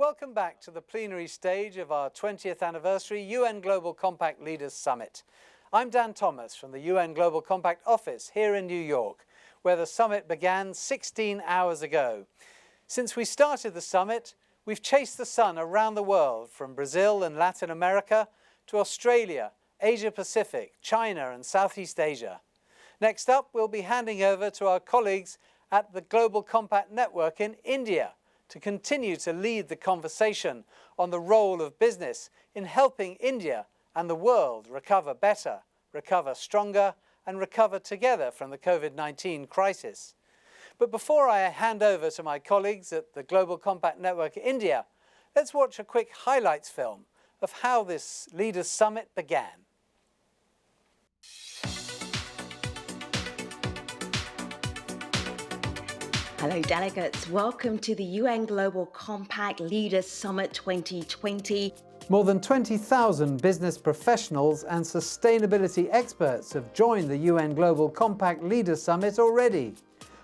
Welcome back to the plenary stage of our 20th anniversary UN Global Compact Leaders Summit. I'm Dan Thomas from the UN Global Compact office here in New York, where the summit began 16 hours ago. Since we started the summit, we've chased the sun around the world, from Brazil and Latin America to Australia, Asia Pacific, China and Southeast Asia. Next up, we'll be handing over to our colleagues at the Global Compact Network in India to continue to lead the conversation on the role of business in helping India and the world recover better, recover stronger, and recover together from the COVID-19 crisis. But before I hand over to my colleagues at the Global Compact Network India, let's watch a quick highlights film of how this Leaders Summit began. Hello delegates, welcome to the UN Global Compact Leaders Summit 2020. More than 20,000 business professionals and sustainability experts have joined the UN Global Compact Leaders Summit already.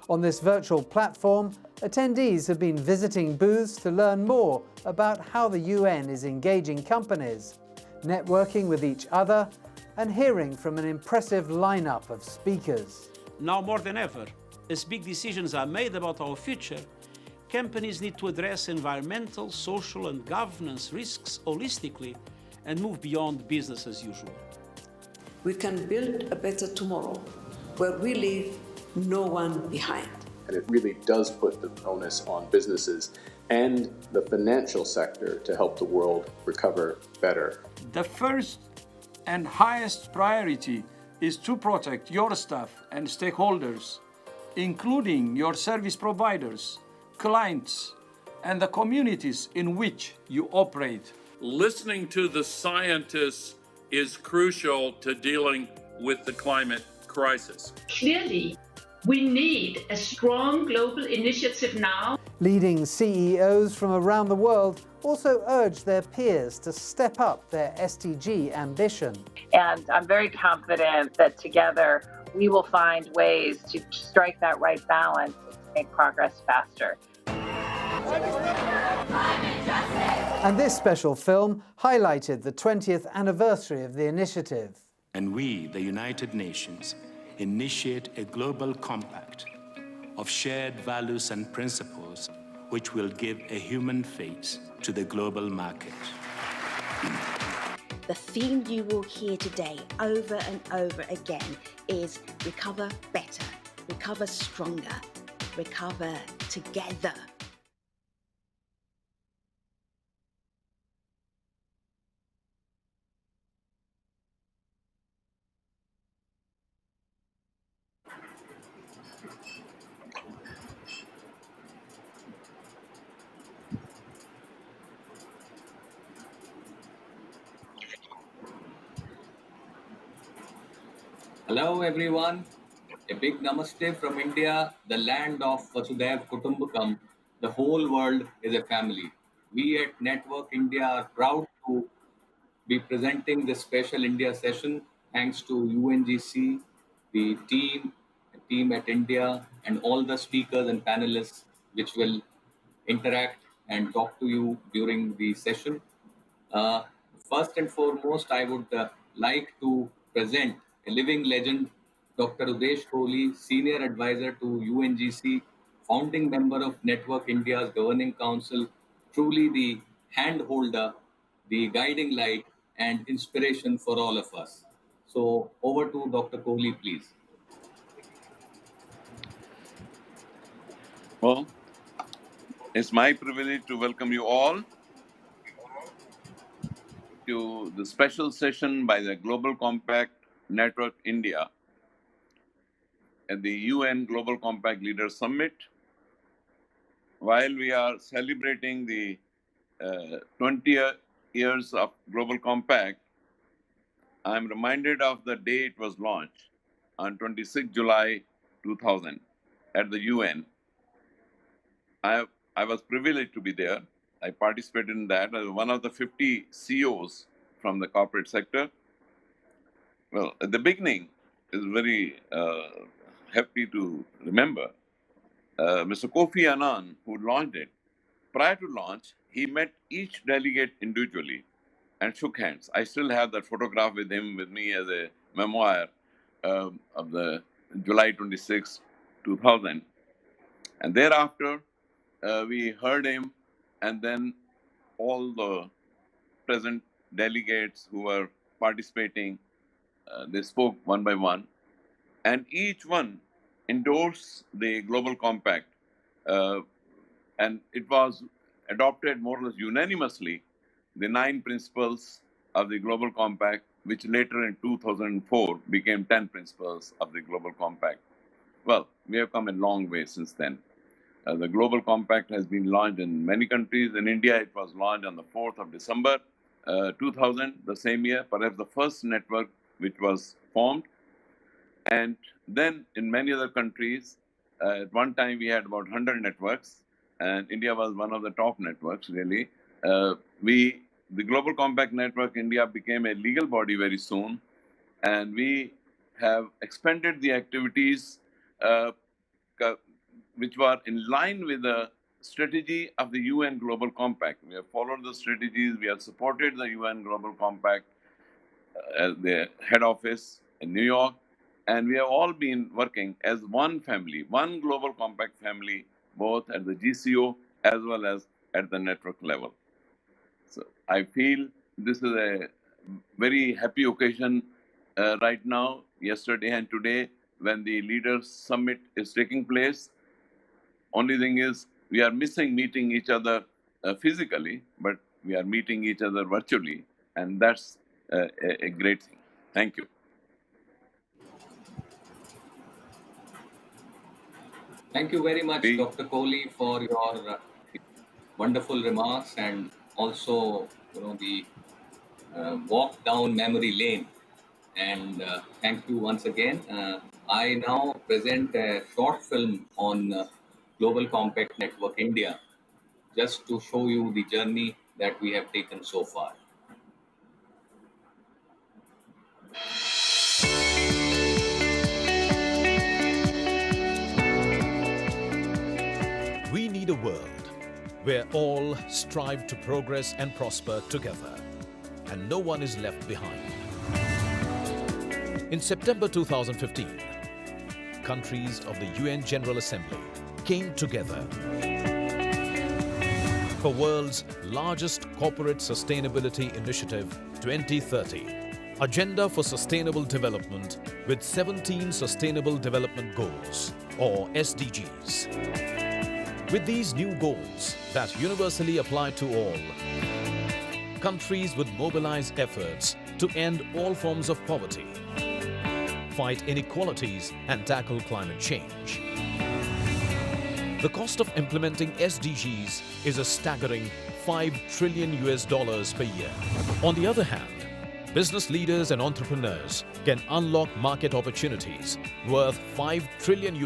On this virtual platform, attendees have been visiting booths to learn more about how the UN is engaging companies, networking with each other, and hearing from an impressive lineup of speakers. Now more than ever, as big decisions are made about our future, companies need to address environmental, social and governance risks holistically and move beyond business as usual. We can build a better tomorrow where we leave no one behind. And it really does put the onus on businesses and the financial sector to help the world recover better. The first and highest priority is to protect your staff and stakeholders, including your service providers, clients, and the communities in which you operate. Listening to the scientists is crucial to dealing with the climate crisis. Clearly, we need a strong global initiative now. Leading CEOs from around the world also urged their peers to step up their SDG ambition. And I'm very confident that together we will find ways to strike that right balance and to make progress faster. And this special film highlighted the 20th anniversary of the initiative. And we, the United Nations, initiate a global compact of shared values and principles which will give a human face to the global market. The theme you will hear today over and over again is recover better, recover stronger, recover together. Hello everyone, a big namaste from India, the land of Vasudhaiv Kutumbakam. The whole world is a family. We at Network India are proud to be presenting this special India session thanks to UNGC, the team at India, and all the speakers and panelists which will interact and talk to you during the session. First and foremost, I would like to present a living legend, Dr. Uddesh Kohli, Senior Advisor to UNGC, founding member of Network India's Governing Council, truly the hand holder, the guiding light and inspiration for all of us. So over to Dr. Kohli, please. Well, it's my privilege to welcome you all to the special session by the Global Compact Network India at the UN Global Compact Leaders Summit. While we are celebrating the 20 years of Global Compact, I'm reminded of the day it was launched on 26 July 2000 at the UN. I was privileged to be there. I participated in that as one of the 50 CEOs from the corporate sector. Well, at the beginning, is very happy to remember Mr. Kofi Annan, who launched it. Prior to launch, he met each delegate individually and shook hands. I still have that photograph with him with me as a memoir of the July 26, 2000. And thereafter, we heard him, and then all the present delegates who were participating, they spoke one by one, and each one endorsed the Global Compact, and it was adopted more or less unanimously, the 9 principles of the Global Compact, which later in 2004 became 10 principles of the Global Compact. Well, we have come a long way since then. The Global Compact has been launched in many countries. In India, it was launched on the 4th of December 2000, the same year, perhaps the first network which was formed. And then in many other countries, at one time we had about 100 networks, and India was one of the top networks, really. The Global Compact Network India became a legal body very soon, and we have expanded the activities which were in line with the strategy of the UN Global Compact. We have followed the strategies, we have supported the UN Global Compact as the head office in New York, and we have all been working as one family, one Global Compact family, both at the GCO as well as at the network level. So I feel this is a very happy occasion right now, yesterday and today, when the Leaders Summit is taking place. Only thing is, we are missing meeting each other physically, but we are meeting each other virtually, and that's a great thing. Thank you. Thank you very much, Dr. Kohli, for your wonderful remarks, and also, the walk down memory lane. And thank you once again. I now present a short film on Global Compact Network India, just to show you the journey that we have taken so far. We need a world where all strive to progress and prosper together, and no one is left behind. In September 2015, countries of the UN General Assembly came together for world's largest corporate sustainability initiative 2030, Agenda for Sustainable Development, with 17 Sustainable Development Goals, or SDGs. With these new goals that universally apply to all, countries would mobilize efforts to end all forms of poverty, fight inequalities, and tackle climate change. The cost of implementing SDGs is a staggering $5 trillion per year. On the other hand, business leaders and entrepreneurs can unlock market opportunities worth $5 trillion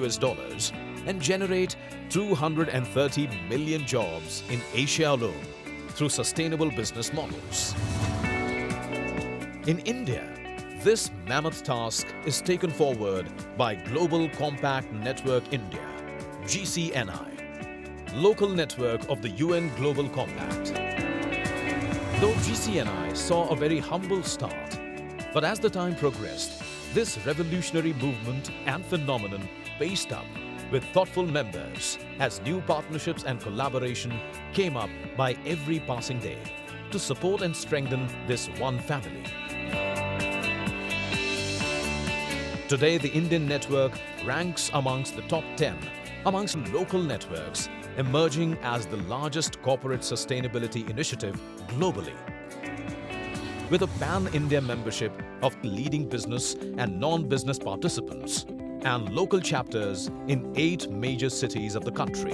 and generate 230 million jobs in Asia alone through sustainable business models. In India, this mammoth task is taken forward by Global Compact Network India, GCNI, local network of the UN Global Compact. Though GCNI saw a very humble start, but as the time progressed, this revolutionary movement and phenomenon paced up with thoughtful members as new partnerships and collaboration came up by every passing day to support and strengthen this one family. Today, the Indian network ranks amongst the top 10 amongst local networks, emerging as the largest corporate sustainability initiative globally. With a pan-India membership of leading business and non-business participants and local chapters in 8 major cities of the country.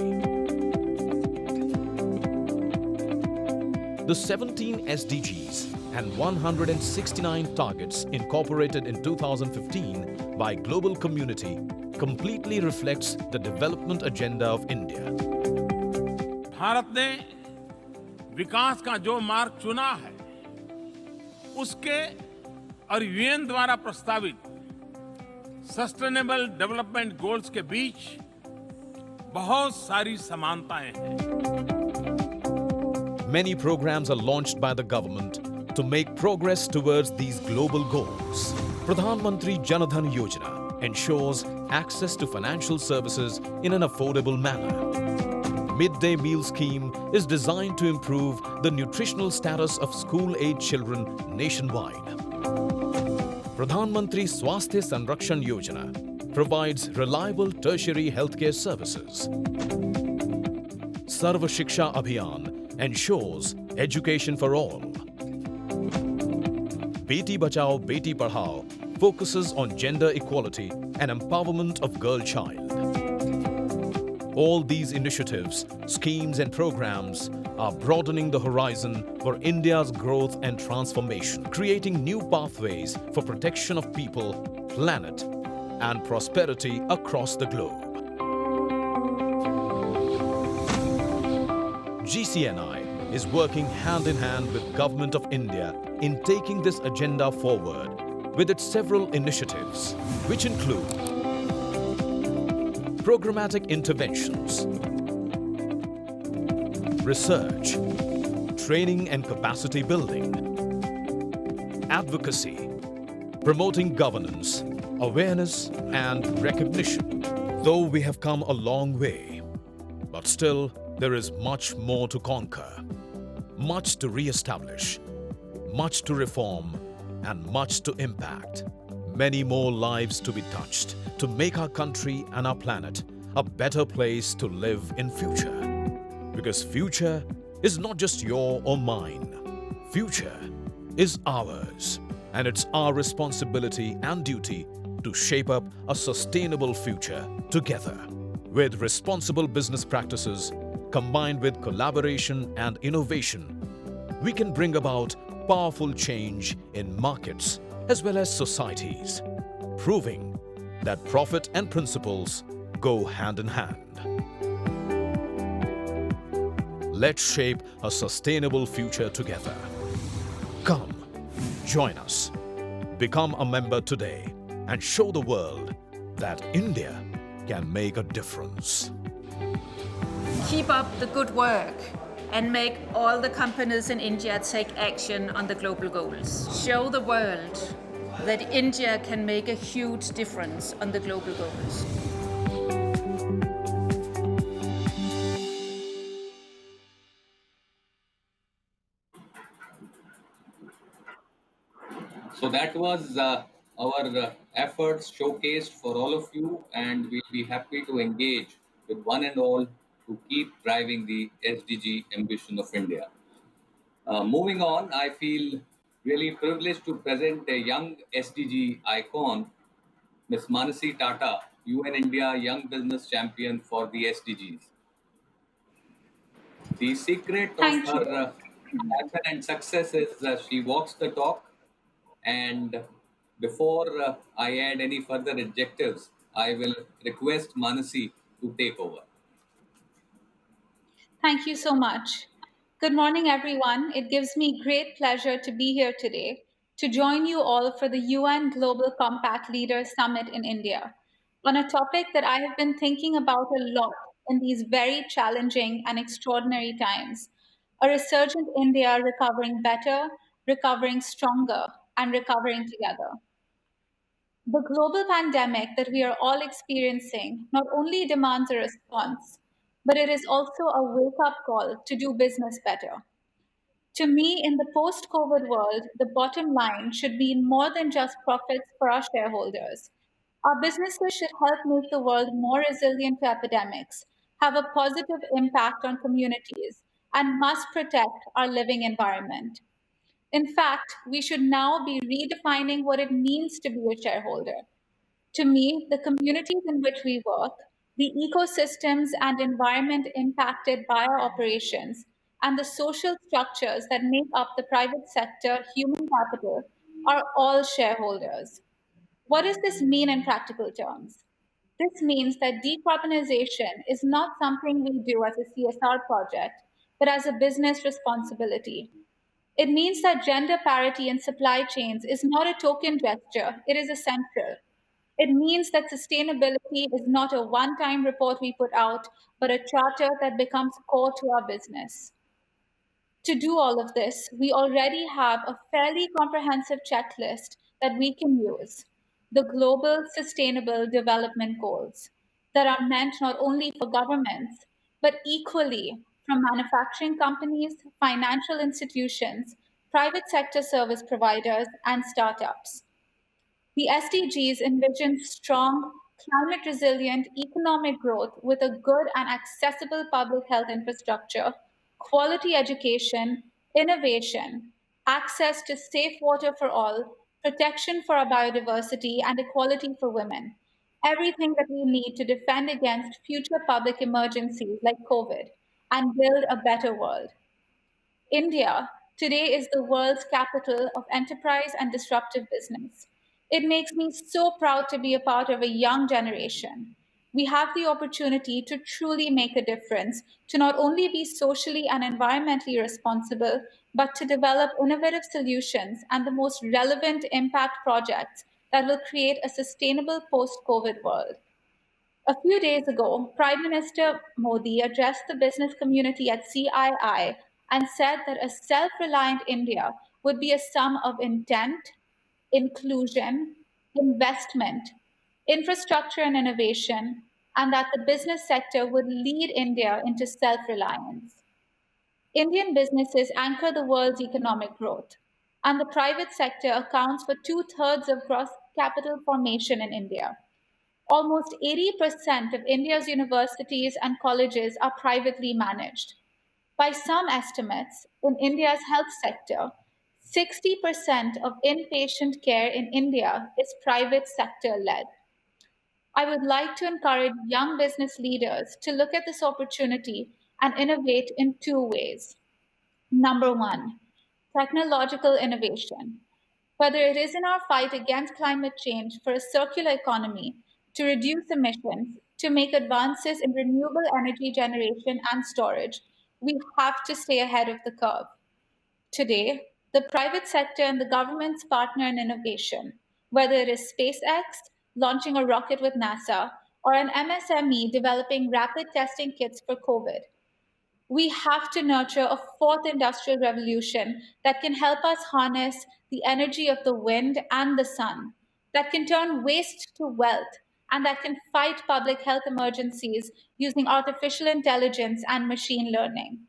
The 17 SDGs and 169 targets incorporated in 2015 by global community completely reflects the development agenda of India. Bharat ने विकास का जो मार्ग चुना है, उसके और UN द्वारा प्रस्तावित सस्टेनेबल डेवलपमेंट गोल्स के बीच बहुत सारी समानताएं हैं. Many programs are launched by the government to make progress towards these global goals. Pradhan Mantri Jan Dhan Yojana ensures access to financial services in an affordable manner. Midday meal scheme is designed to improve the nutritional status of school-age children nationwide. Pradhan Mantri Swasthya Sanrakshan Yojana provides reliable tertiary healthcare services. Sarva Shiksha Abhiyan ensures education for all. Beti Bachao Beti Padhao focuses on gender equality and empowerment of girl child. All these initiatives, schemes and programs are broadening the horizon for India's growth and transformation, creating new pathways for protection of people, planet and prosperity across the globe. GCNI is working hand in hand with Government of India in taking this agenda forward with its several initiatives, which include programmatic interventions, research, training and capacity building, advocacy, promoting governance, awareness and recognition. Though we have come a long way, but still there is much more to conquer, much to re-establish, much to reform and much to impact. Many more lives to be touched to make our country and our planet a better place to live in future. Because future is not just your or mine. Future is ours. And it's our responsibility and duty to shape up a sustainable future together. With responsible business practices combined with collaboration and innovation, we can bring about powerful change in markets as well as societies, proving that profit and principles go hand in hand. Let's shape a sustainable future together. Come, join us, become a member today, and show the world that India can make a difference. Keep up the good work and make all the companies in India take action on the global goals. Show the world that India can make a huge difference on the global goals. So that was our efforts showcased for all of you, and we'll be happy to engage with one and all to keep driving the SDG ambition of India. Moving on, I feel really privileged to present a young SDG icon, Ms. Manasi Tata, UN India Young Business Champion for the SDGs. The secret of her passion and success is she walks the talk. And before I add any further adjectives, I will request Manasi to take over. Thank you so much. Good morning, everyone. It gives me great pleasure to be here today to join you all for the UN Global Compact Leaders Summit in India on a topic that I have been thinking about a lot in these very challenging and extraordinary times. A resurgent India recovering better, recovering stronger, and recovering together. The global pandemic that we are all experiencing not only demands a response, but it is also a wake up call to do business better. To me, in the post COVID world, the bottom line should be more than just profits for our shareholders. Our businesses should help make the world more resilient to epidemics, have a positive impact on communities, and must protect our living environment. In fact, we should now be redefining what it means to be a shareholder. To me, the communities in which we work, the ecosystems and environment impacted by our operations, and the social structures that make up the private sector human capital are all shareholders. What does this mean in practical terms? This means that decarbonization is not something we do as a CSR project, but as a business responsibility. It means that gender parity in supply chains is not a token gesture, it is essential. It means that sustainability is not a one time report we put out, but a charter that becomes core to our business. To do all of this, we already have a fairly comprehensive checklist that we can use, the Global Sustainable Development Goals, that are meant not only for governments, but equally from manufacturing companies, financial institutions, private sector service providers, and startups. The SDGs envision strong, climate resilient economic growth with a good and accessible public health infrastructure, quality education, innovation, access to safe water for all, protection for our biodiversity, and equality for women. Everything that we need to defend against future public emergencies like COVID and build a better world. India today is the world's capital of enterprise and disruptive business. It makes me so proud to be a part of a young generation. We have the opportunity to truly make a difference, to not only be socially and environmentally responsible, but to develop innovative solutions and the most relevant impact projects that will create a sustainable post COVID world. A few days ago, Prime Minister Modi addressed the business community at CII and said that a self reliant India would be a sum of intent, inclusion, investment, infrastructure, and innovation, and that the business sector would lead India into self reliance. Indian businesses anchor the world's economic growth, and the private sector accounts for two-thirds of gross capital formation in India. Almost 80% of India's universities and colleges are privately managed. By some estimates, in India's health sector, 60% of inpatient care in India is private sector led. I would like to encourage young business leaders to look at this opportunity and innovate in two ways. Number one, technological innovation. Whether it is in our fight against climate change for a circular economy, to reduce emissions, to make advances in renewable energy generation and storage, we have to stay ahead of the curve. Today, the private sector and the government's partner in innovation, whether it is SpaceX launching a rocket with NASA or an MSME developing rapid testing kits for COVID. We have to nurture a fourth industrial revolution that can help us harness the energy of the wind and the sun, that can turn waste to wealth, and that can fight public health emergencies using artificial intelligence and machine learning.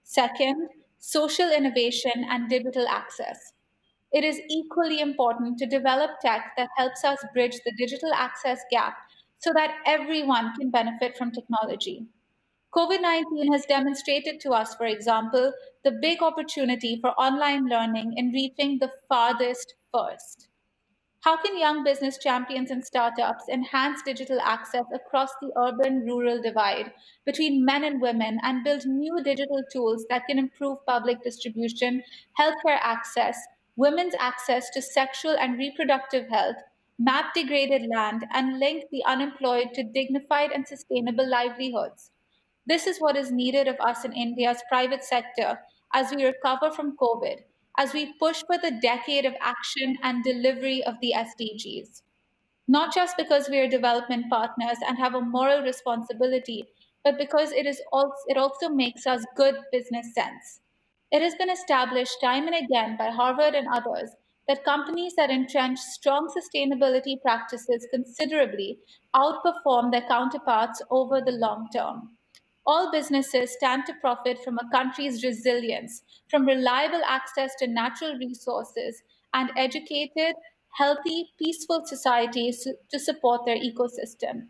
Second, social innovation and digital access. It is equally important to develop tech that helps us bridge the digital access gap so that everyone can benefit from technology. COVID 19 has demonstrated to us, for example, the big opportunity for online learning in reaching the farthest first. How can young business champions and startups enhance digital access across the urban rural divide between men and women and build new digital tools that can improve public distribution, healthcare access, women's access to sexual and reproductive health, map degraded land, and link the unemployed to dignified and sustainable livelihoods? This is what is needed of us in India's private sector as we recover from COVID, as we push for the decade of action and delivery of the SDGs. Not just because we are development partners and have a moral responsibility, but because it also makes us good business sense. It has been established time and again by Harvard and others that companies that entrench strong sustainability practices considerably outperform their counterparts over the long term. All businesses stand to profit from a country's resilience, from reliable access to natural resources, and educated, healthy, peaceful societies to support their ecosystem.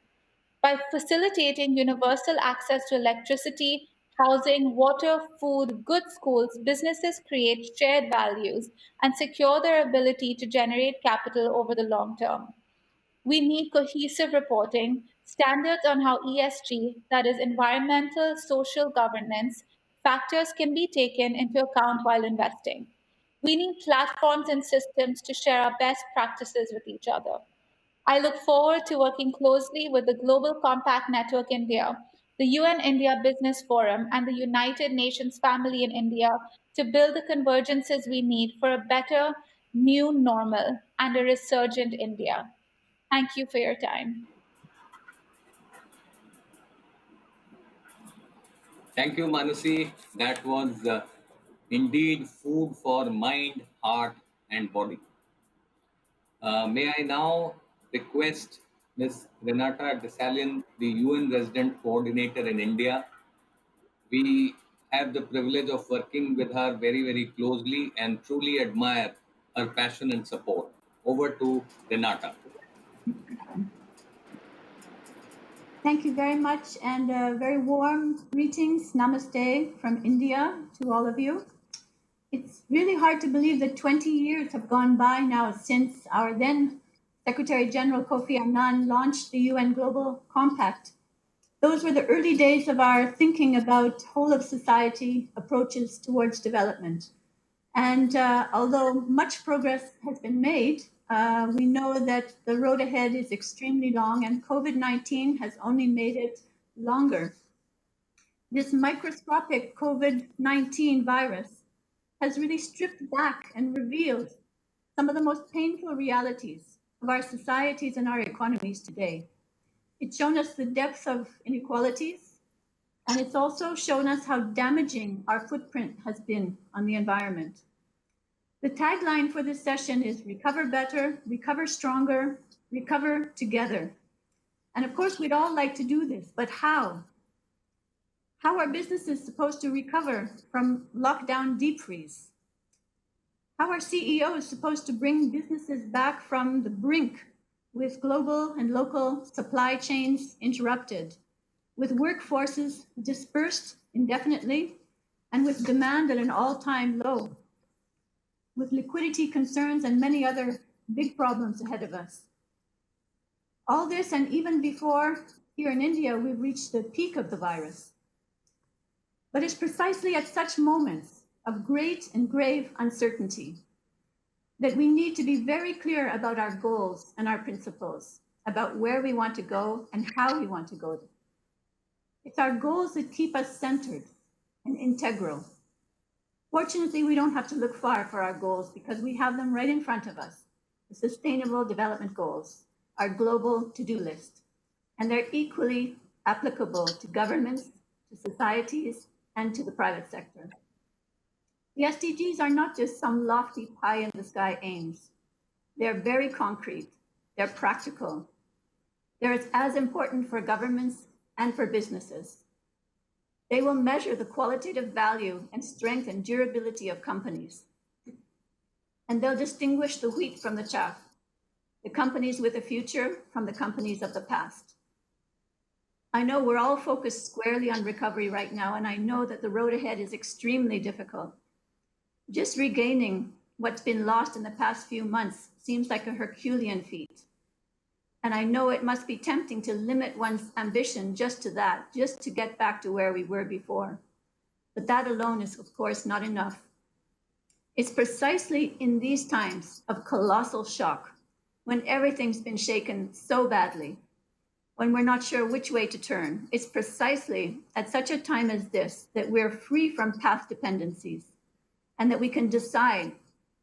By facilitating universal access to electricity, housing, water, food, good schools, businesses create shared values and secure their ability to generate capital over the long term. We need cohesive reporting, standards on how ESG, that is environmental, social governance, factors can be taken into account while investing. We need platforms and systems to share our best practices with each other. I look forward to working closely with the Global Compact Network India, the UN India Business Forum, and the United Nations family in India to build the convergences we need for a better new normal and a resurgent India. Thank you for your time. Thank you, Manasi. That was indeed food for mind, heart, and body. May I now request Ms. Renata Dessalin, the UN Resident Coordinator in India. We have the privilege of working with her very, very closely and truly admire her passion and support. Over to Renata. Thank you very much, and very warm greetings, namaste from India to all of you. It's really hard to believe that 20 years have gone by now since our then Secretary General Kofi Annan launched the UN Global Compact. Those were the early days of our thinking about whole of society approaches towards development. And although much progress has been made, we know that the road ahead is extremely long, and COVID-19 has only made it longer. This microscopic COVID-19 virus has really stripped back and revealed some of the most painful realities of our societies and our economies today. It's shown us the depth of inequalities, and it's also shown us how damaging our footprint has been on the environment. The tagline for this session is recover better, recover stronger, recover together. And of course, we'd all like to do this, but how? How are businesses supposed to recover from lockdown deep freeze? How are CEOs supposed to bring businesses back from the brink with global and local supply chains interrupted, with workforces dispersed indefinitely, and with demand at an all-time low, with liquidity concerns and many other big problems ahead of us? All this, and even before, here in India, we've reached the peak of the virus. But it's precisely at such moments of great and grave uncertainty that we need to be very clear about our goals and our principles, about where we want to go and how we want to go. It's our goals that keep us centered and integral. Fortunately, we don't have to look far for our goals because we have them right in front of us. The Sustainable Development Goals, our global to-do list, and they're equally applicable to governments, to societies, and to the private sector. The SDGs are not just some lofty pie-in-the-sky aims. They're very concrete, they're practical. They're as important for governments and for businesses. They will measure the qualitative value and strength and durability of companies. And they'll distinguish the wheat from the chaff, the companies with a future from the companies of the past. I know we're all focused squarely on recovery right now, and I know that the road ahead is extremely difficult. Just regaining what's been lost in the past few months seems like a Herculean feat. And I know it must be tempting to limit one's ambition just to that, just to get back to where we were before. But that alone is, of course, not enough. It's precisely in these times of colossal shock, when everything's been shaken so badly, when we're not sure which way to turn, it's precisely at such a time as this that we're free from past dependencies and that we can decide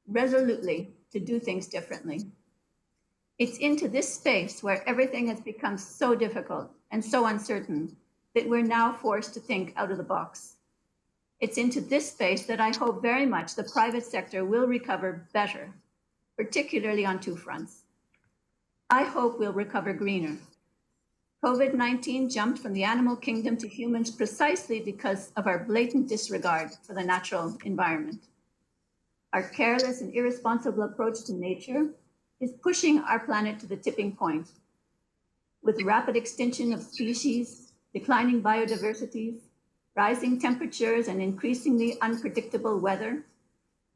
resolutely to do things differently. It's into this space where everything has become so difficult and so uncertain that we're now forced to think out of the box. It's into this space that I hope very much the private sector will recover better, particularly on two fronts. I hope we'll recover greener. COVID-19 jumped from the animal kingdom to humans precisely because of our blatant disregard for the natural environment. Our careless and irresponsible approach to nature is pushing our planet to the tipping point. With rapid extinction of species, declining biodiversities, rising temperatures, and increasingly unpredictable weather,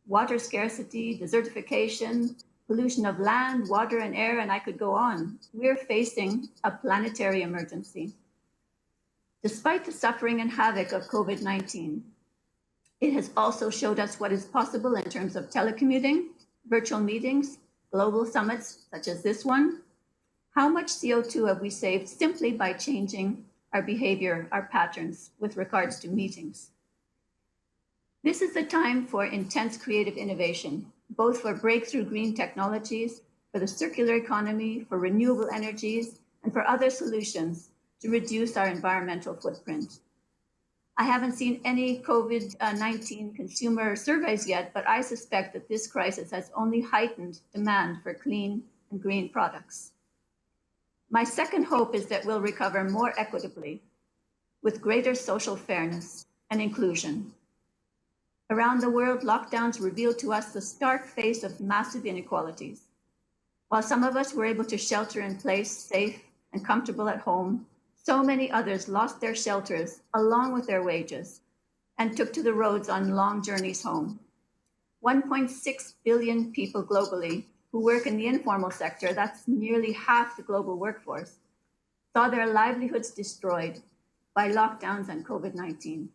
water scarcity, desertification, pollution of land, water, and air, and I could go on. We're facing a planetary emergency. Despite the suffering and havoc of COVID-19, it has also showed us what is possible in terms of telecommuting, virtual meetings, global summits such as this one. How much CO2 have we saved simply by changing our behavior, our patterns with regards to meetings? This is the time for intense creative innovation, both for breakthrough green technologies, for the circular economy, for renewable energies, and for other solutions to reduce our environmental footprint. I haven't seen any COVID-19 consumer surveys yet, but I suspect that this crisis has only heightened demand for clean and green products. My second hope is that we'll recover more equitably with greater social fairness and inclusion. Around the world, lockdowns revealed to us the stark face of massive inequalities. While some of us were able to shelter in place, safe and comfortable at home, so many others lost their shelters along with their wages and took to the roads on long journeys home. 1.6 billion people globally who work in the informal sector, that's nearly half the global workforce, saw their livelihoods destroyed by lockdowns and COVID-19.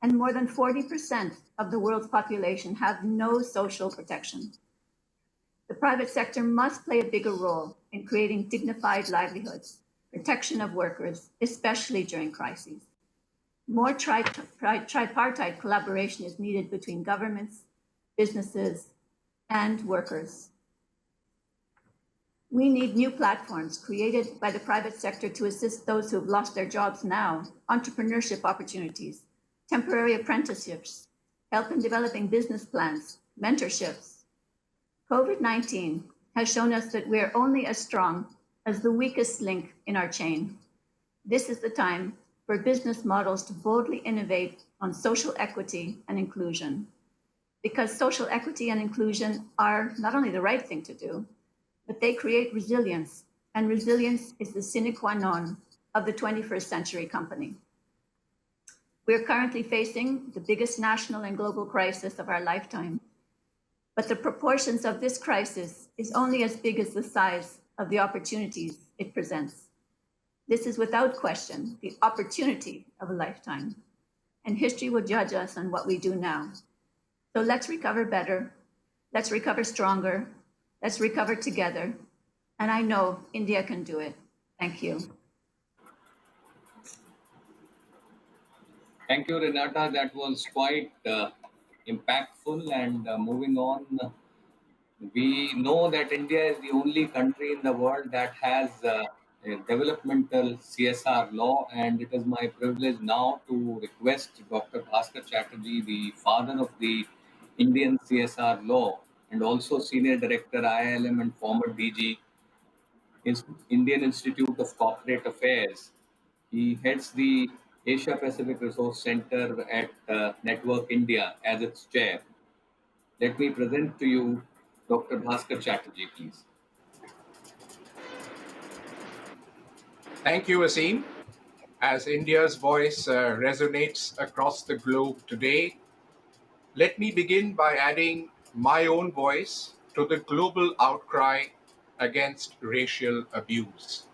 And more than 40% of the world's population have no social protection. The private sector must play a bigger role in creating dignified livelihoods, protection of workers, especially during crises. More tripartite collaboration is needed between governments, businesses, and workers. We need new platforms created by the private sector to assist those who have lost their jobs now, entrepreneurship opportunities, temporary apprenticeships, help in developing business plans, mentorships. COVID-19 has shown us that we're only as strong as the weakest link in our chain. This is the time for business models to boldly innovate on social equity and inclusion, because social equity and inclusion are not only the right thing to do, but they create resilience, and resilience is the sine qua non of the 21st century company. We're currently facing the biggest national and global crisis of our lifetime, but the proportions of this crisis is only as big as the size of the opportunities it presents. This is without question the opportunity of a lifetime, and history will judge us on what we do now. So let's recover better, let's recover stronger, let's recover together, and I know India can do it. Thank you. Thank you, Renata. That was quite impactful. And moving on, we know that India is the only country in the world that has a developmental CSR law, and it is my privilege now to request Dr. Bhaskar Chatterjee, the father of the Indian CSR law and also Senior Director IIM and former DG, Indian Institute of Corporate Affairs. He heads the Asia Pacific Resource Center at Network India as its chair. Let me present to you Dr. Bhaskar Chatterjee, please. Thank you, Asim. As India's voice resonates across the globe today, let me begin by adding my own voice to the global outcry against racial abuse.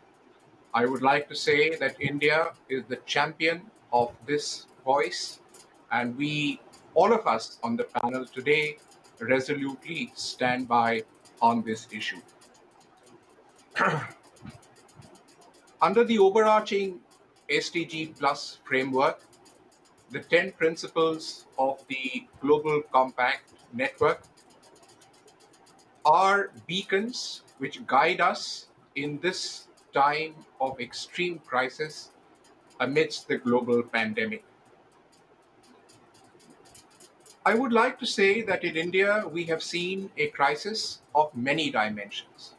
I would like to say that India is the champion of this voice, and we, all of us on the panel today, resolutely stand by on this issue. Under the overarching SDG Plus framework, the 10 principles of the Global Compact Network are beacons which guide us in this time of extreme crisis amidst the global pandemic. I would like to say that in India, we have seen a crisis of many dimensions.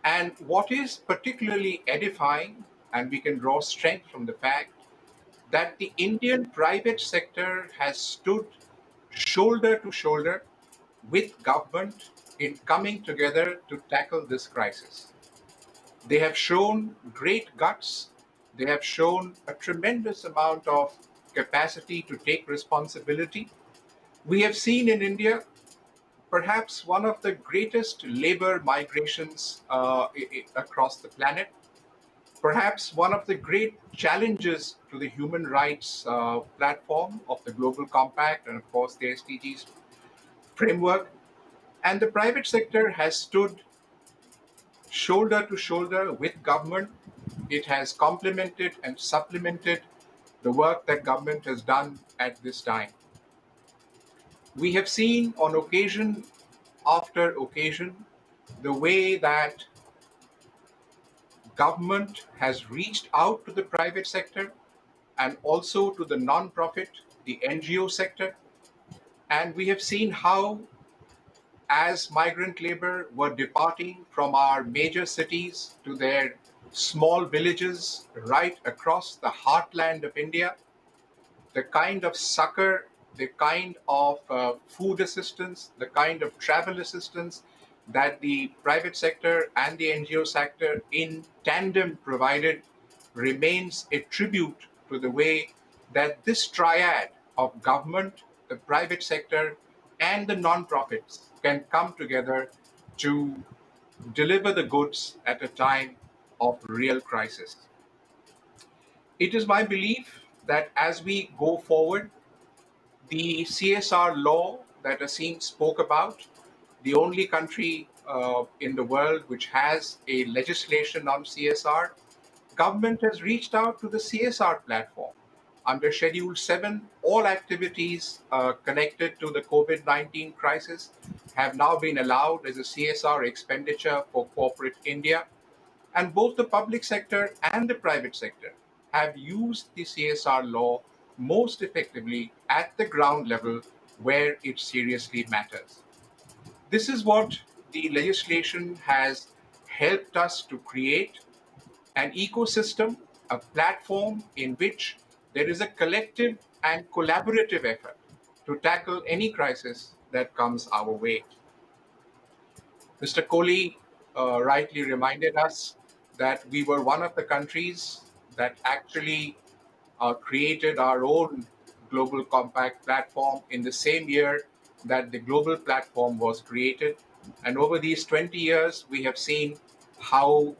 And what is particularly edifying, and we can draw strength from the fact that the Indian private sector has stood shoulder to shoulder with government in coming together to tackle this crisis. They have shown great guts. They have shown a tremendous amount of capacity to take responsibility. We have seen in India perhaps one of the greatest labor migrations across the planet, perhaps one of the great challenges to the human rights platform of the Global Compact and, of course, the SDGs framework. And the private sector has stood shoulder to shoulder with government. It has complemented and supplemented the work that government has done at this time. We have seen on occasion after occasion the way that government has reached out to the private sector and also to the non-profit, the NGO sector. And we have seen how, as migrant labor were departing from our major cities to their small villages right across the heartland of India, the kind of succor, the kind of food assistance, the kind of travel assistance that the private sector and the NGO sector in tandem provided remains a tribute to the way that this triad of government, the private sector, and the non-profits can come together to deliver the goods at a time of real crisis. It is my belief that as we go forward, the CSR law that Asim spoke about, the only country in the world which has a legislation on CSR, government has reached out to the CSR platform. Under Schedule 7, all activities connected to the COVID-19 crisis have now been allowed as a CSR expenditure for corporate India. And both the public sector and the private sector have used the CSR law most effectively at the ground level where it seriously matters. This is what the legislation has helped us to create: an ecosystem, a platform in which there is a collective and collaborative effort to tackle any crisis that comes our way. Mr. Kohli rightly reminded us that we were one of the countries that actually created our own global compact platform in the same year that the global platform was created. And over these 20 years, we have seen how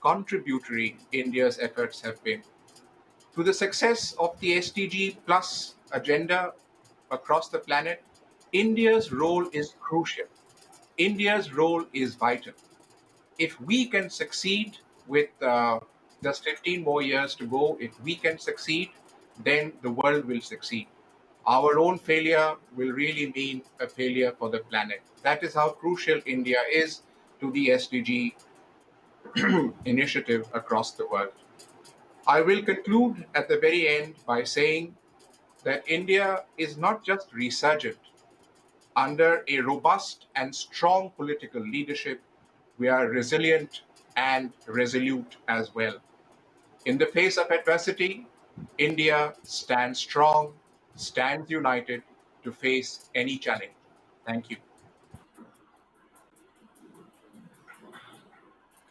contributory India's efforts have been to the success of the SDG plus agenda across the planet. India's role is crucial. India's role is vital. If we can succeed with just 15 more years to go, if we can succeed, then the world will succeed. Our own failure will really mean a failure for the planet. That is how crucial India is to the SDG initiative across the world. I will conclude at the very end by saying that India is not just resurgent. Under a robust and strong political leadership, we are resilient and resolute as well. In the face of adversity, India stands strong, stands united to face any challenge. Thank you.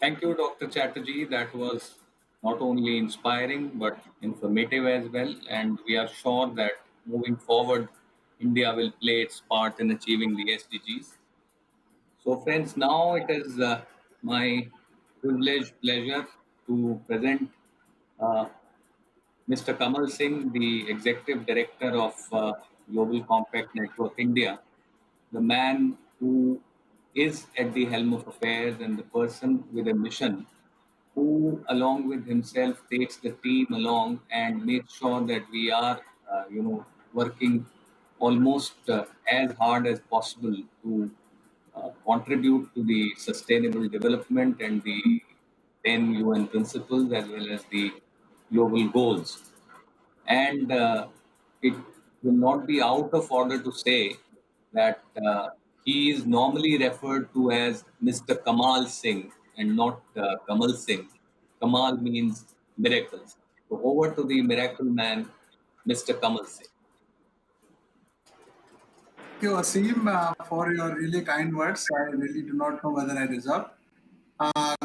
Thank you, Dr. Chatterjee. That was not only inspiring but informative as well. And we are sure that moving forward, India will play its part in achieving the SDGs. So, friends, now it is my pleasure to present Mr. Kamal Singh, the Executive Director of Global Compact Network India, the man who is at the helm of affairs and the person with a mission who, along with himself, takes the team along and makes sure that we are, working almost as hard as possible to contribute to the sustainable development and the 10 UN principles as well as the global goals. And it will not be out of order to say that he is normally referred to as Mr. Kamal Singh and not Kamal Singh. Kamal means miracles. So over to the miracle man, Mr. Kamal Singh. Thank you, Asim, for your really kind words. I really do not know whether I deserve.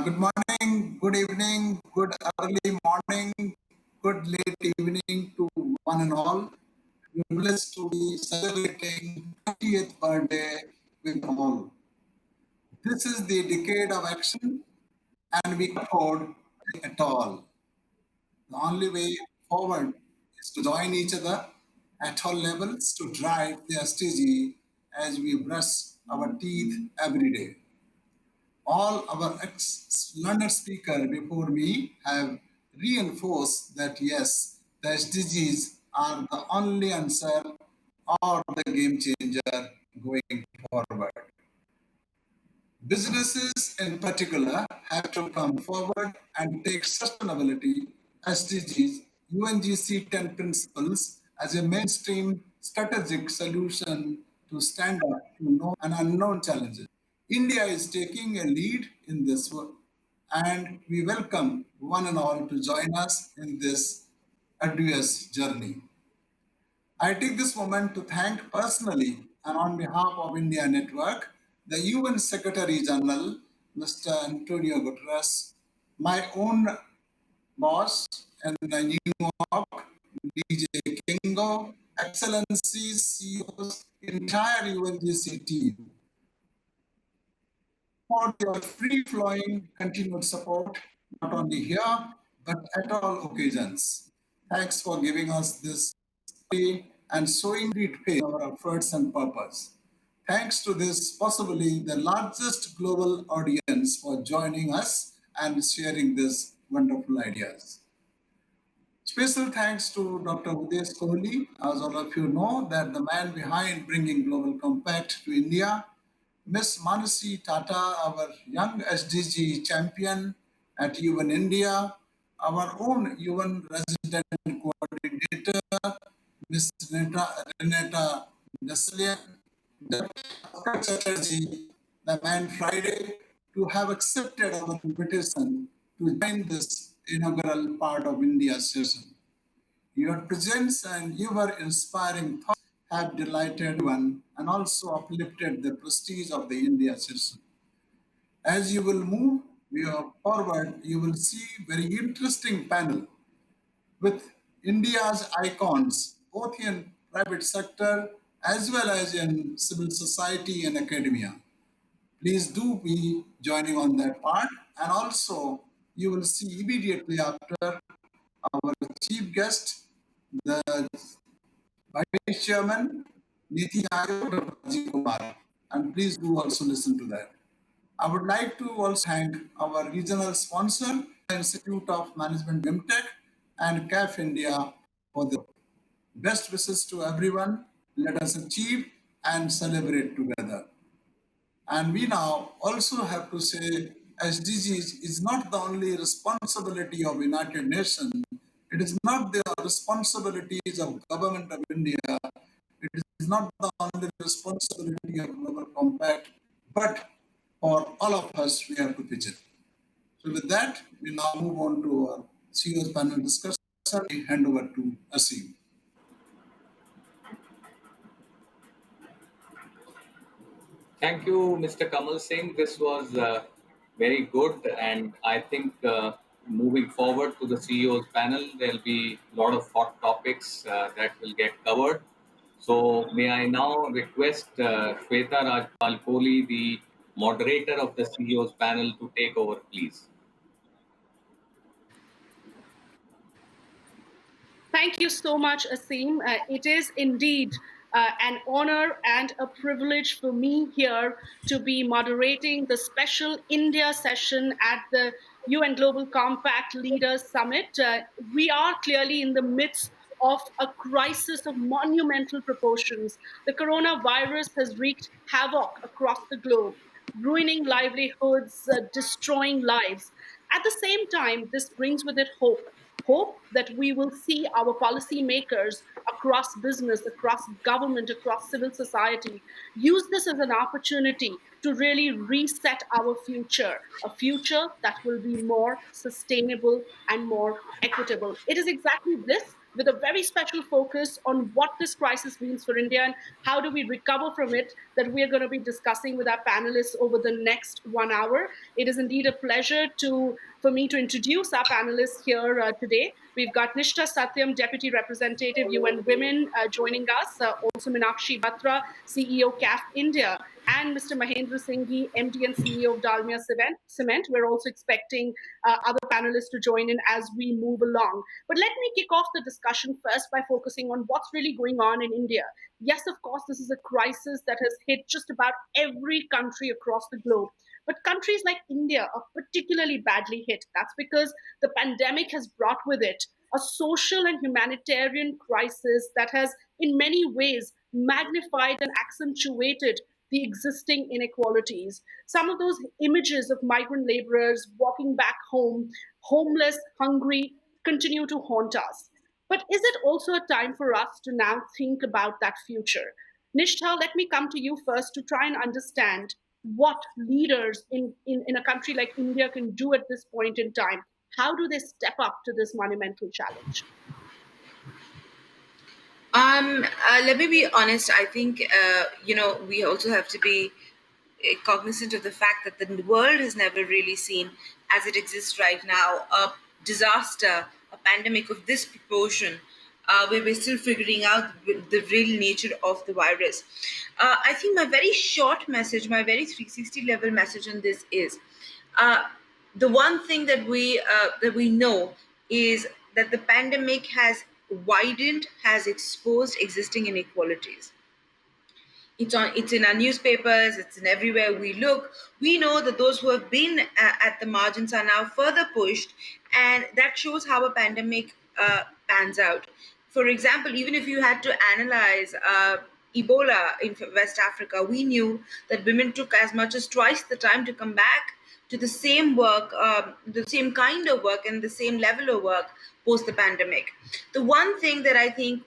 Good morning, good evening, good early morning, good late evening to one and all. We're blessed to be celebrating 20th birthday with Kamal. This is the decade of action and we can't afford it at all. The only way forward is to join each other at all levels to drive the SDG as we brush our teeth every day. All our learned speakers before me have reinforced that yes, the SDGs are the only answer or the game changer going forward. Businesses in particular have to come forward and take sustainability SDGs UNGC 10 Principles as a mainstream strategic solution to stand up to known and unknown challenges. India is taking a lead in this work, and we welcome one and all to join us in this arduous journey. I take this moment to thank personally and on behalf of India Network, the UN Secretary General, Mr. Antonio Guterres, my own boss in New York, DJ Kingo, Excellencies, CEOs, entire UNGC team, for your free-flowing continued support, not only here, but at all occasions. Thanks for giving us this free and sowing great faith in our efforts and purpose. Thanks to this, possibly the largest global audience for joining us and sharing these wonderful ideas. Special thanks to Dr. Uddesh Kohli, as all of you know, that the man behind bringing Global Compact to India, Miss Manasi Tata, our young SDG champion at UN India, our own UN resident coordinator, Miss Renata Daslian, Dr. Chatterjee, the man Friday, to have accepted our invitation to join this inaugural part of India's session. Your presence and your inspiring thoughts have delighted one and also uplifted the prestige of the India session. As you will move forward, you will see very interesting panel with India's icons, both in private sector as well as in civil society and academia. Please do be joining on that part. And also, you will see immediately after our chief guest, the Vice Chairman, Niti Ayog, Dr. Rajiv Kumar. And please do also listen to that. I would like to also thank our regional sponsor, Institute of Management BIMTech and CAF India for the best wishes to everyone. Let us achieve and celebrate together. And we now also have to say SDGs is not the only responsibility of United Nations. It is not the responsibilities of Government of India. It is not the only responsibility of Global Compact, but for all of us, we have to pitch it. So with that, we now move on to our CEO's panel discussion. I hand over to Asim. Thank you, Mr. Kamal Singh. This was very good, and I think moving forward to the CEO's panel, there'll be a lot of hot topics that will get covered. So may I now request Shweta Rajpal Kohli, the moderator of the CEO's panel, to take over, please. Thank you so much, Asim. It is indeed an honor and a privilege for me here to be moderating the special India session at the UN Global Compact Leaders Summit. We are clearly in the midst of a crisis of monumental proportions. The coronavirus has wreaked havoc across the globe, ruining livelihoods, destroying lives. At the same time, this brings with it hope that we will see our policymakers across business, across government, across civil society use this as an opportunity to really reset our future, a future that will be more sustainable and more equitable. It is exactly this, with a very special focus on what this crisis means for India and how do we recover from it, that we are going to be discussing with our panelists over the next 1 hour. It is indeed a pleasure for me to introduce our panelists here today. We've got Nishtha Satyam, Deputy Representative, UN Women, joining us. Also Meenakshi Batra, CEO, CAF India, and Mr. Mahendra Singhi, MD and CEO of Dalmia Cement. We're also expecting other panelists to join in as we move along. But let me kick off the discussion first by focusing on what's really going on in India. Yes, of course, this is a crisis that has hit just about every country across the globe. But countries like India are particularly badly hit. That's because the pandemic has brought with it a social and humanitarian crisis that has, in many ways, magnified and accentuated the existing inequalities. Some of those images of migrant laborers walking back home, homeless, hungry, continue to haunt us. But is it also a time for us to now think about that future? Nishtha, let me come to you first to try and understand what leaders in a country like India can do at this point in time. How do they step up to this monumental challenge? Let me be honest. I think we also have to be cognizant of the fact that the world has never really seen, as it exists right now, a disaster, a pandemic of this proportion, where we're still figuring out the real nature of the virus. I think my very short message, my very 360 level message on this is, the one thing that we know is that the pandemic has widened, has exposed existing inequalities. It's in our newspapers, it's in everywhere we look. We know that those who have been at the margins are now further pushed, and that shows how a pandemic pans out. For example, even if you had to analyze Ebola in West Africa, we knew that women took as much as twice the time to come back to the same work, the same kind of work and the same level of work post the pandemic. The one thing that I think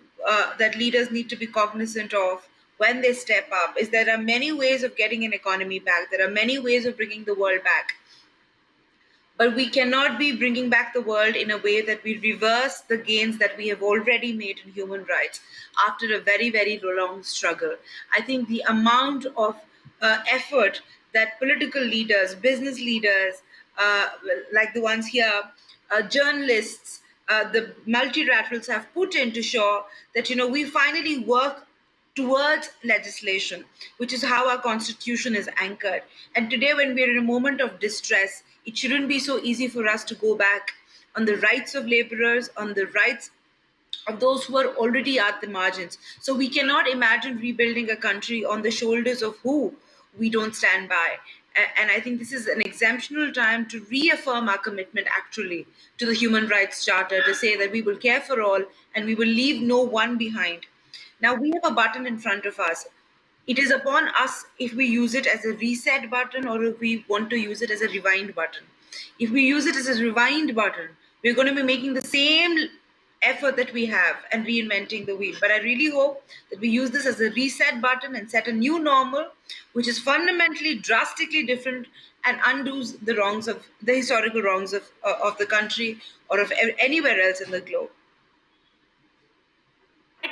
that leaders need to be cognizant of when they step up is there are many ways of getting an economy back. There are many ways of bringing the world back. But we cannot be bringing back the world in a way that we reverse the gains that we have already made in human rights after a very, very long struggle. I think the amount of effort that political leaders, business leaders, like the ones here, journalists, the multilaterals have put in to show that, we finally work towards legislation, which is how our constitution is anchored. And today, when we're in a moment of distress, it shouldn't be so easy for us to go back on the rights of laborers, on the rights of those who are already at the margins. So we cannot imagine rebuilding a country on the shoulders of who we don't stand by. And I think this is an exemptional time to reaffirm our commitment actually to the Human Rights Charter, to say that we will care for all and we will leave no one behind. Now we have a button in front of us. It is upon us if we use it as a reset button or if we want to use it as a rewind button. If we use it as a rewind button, we're going to be making the same effort that we have and reinventing the wheel. But I really hope that we use this as a reset button and set a new normal, which is fundamentally, drastically different and undoes the wrongs of the historical wrongs of the country or of anywhere else in the globe.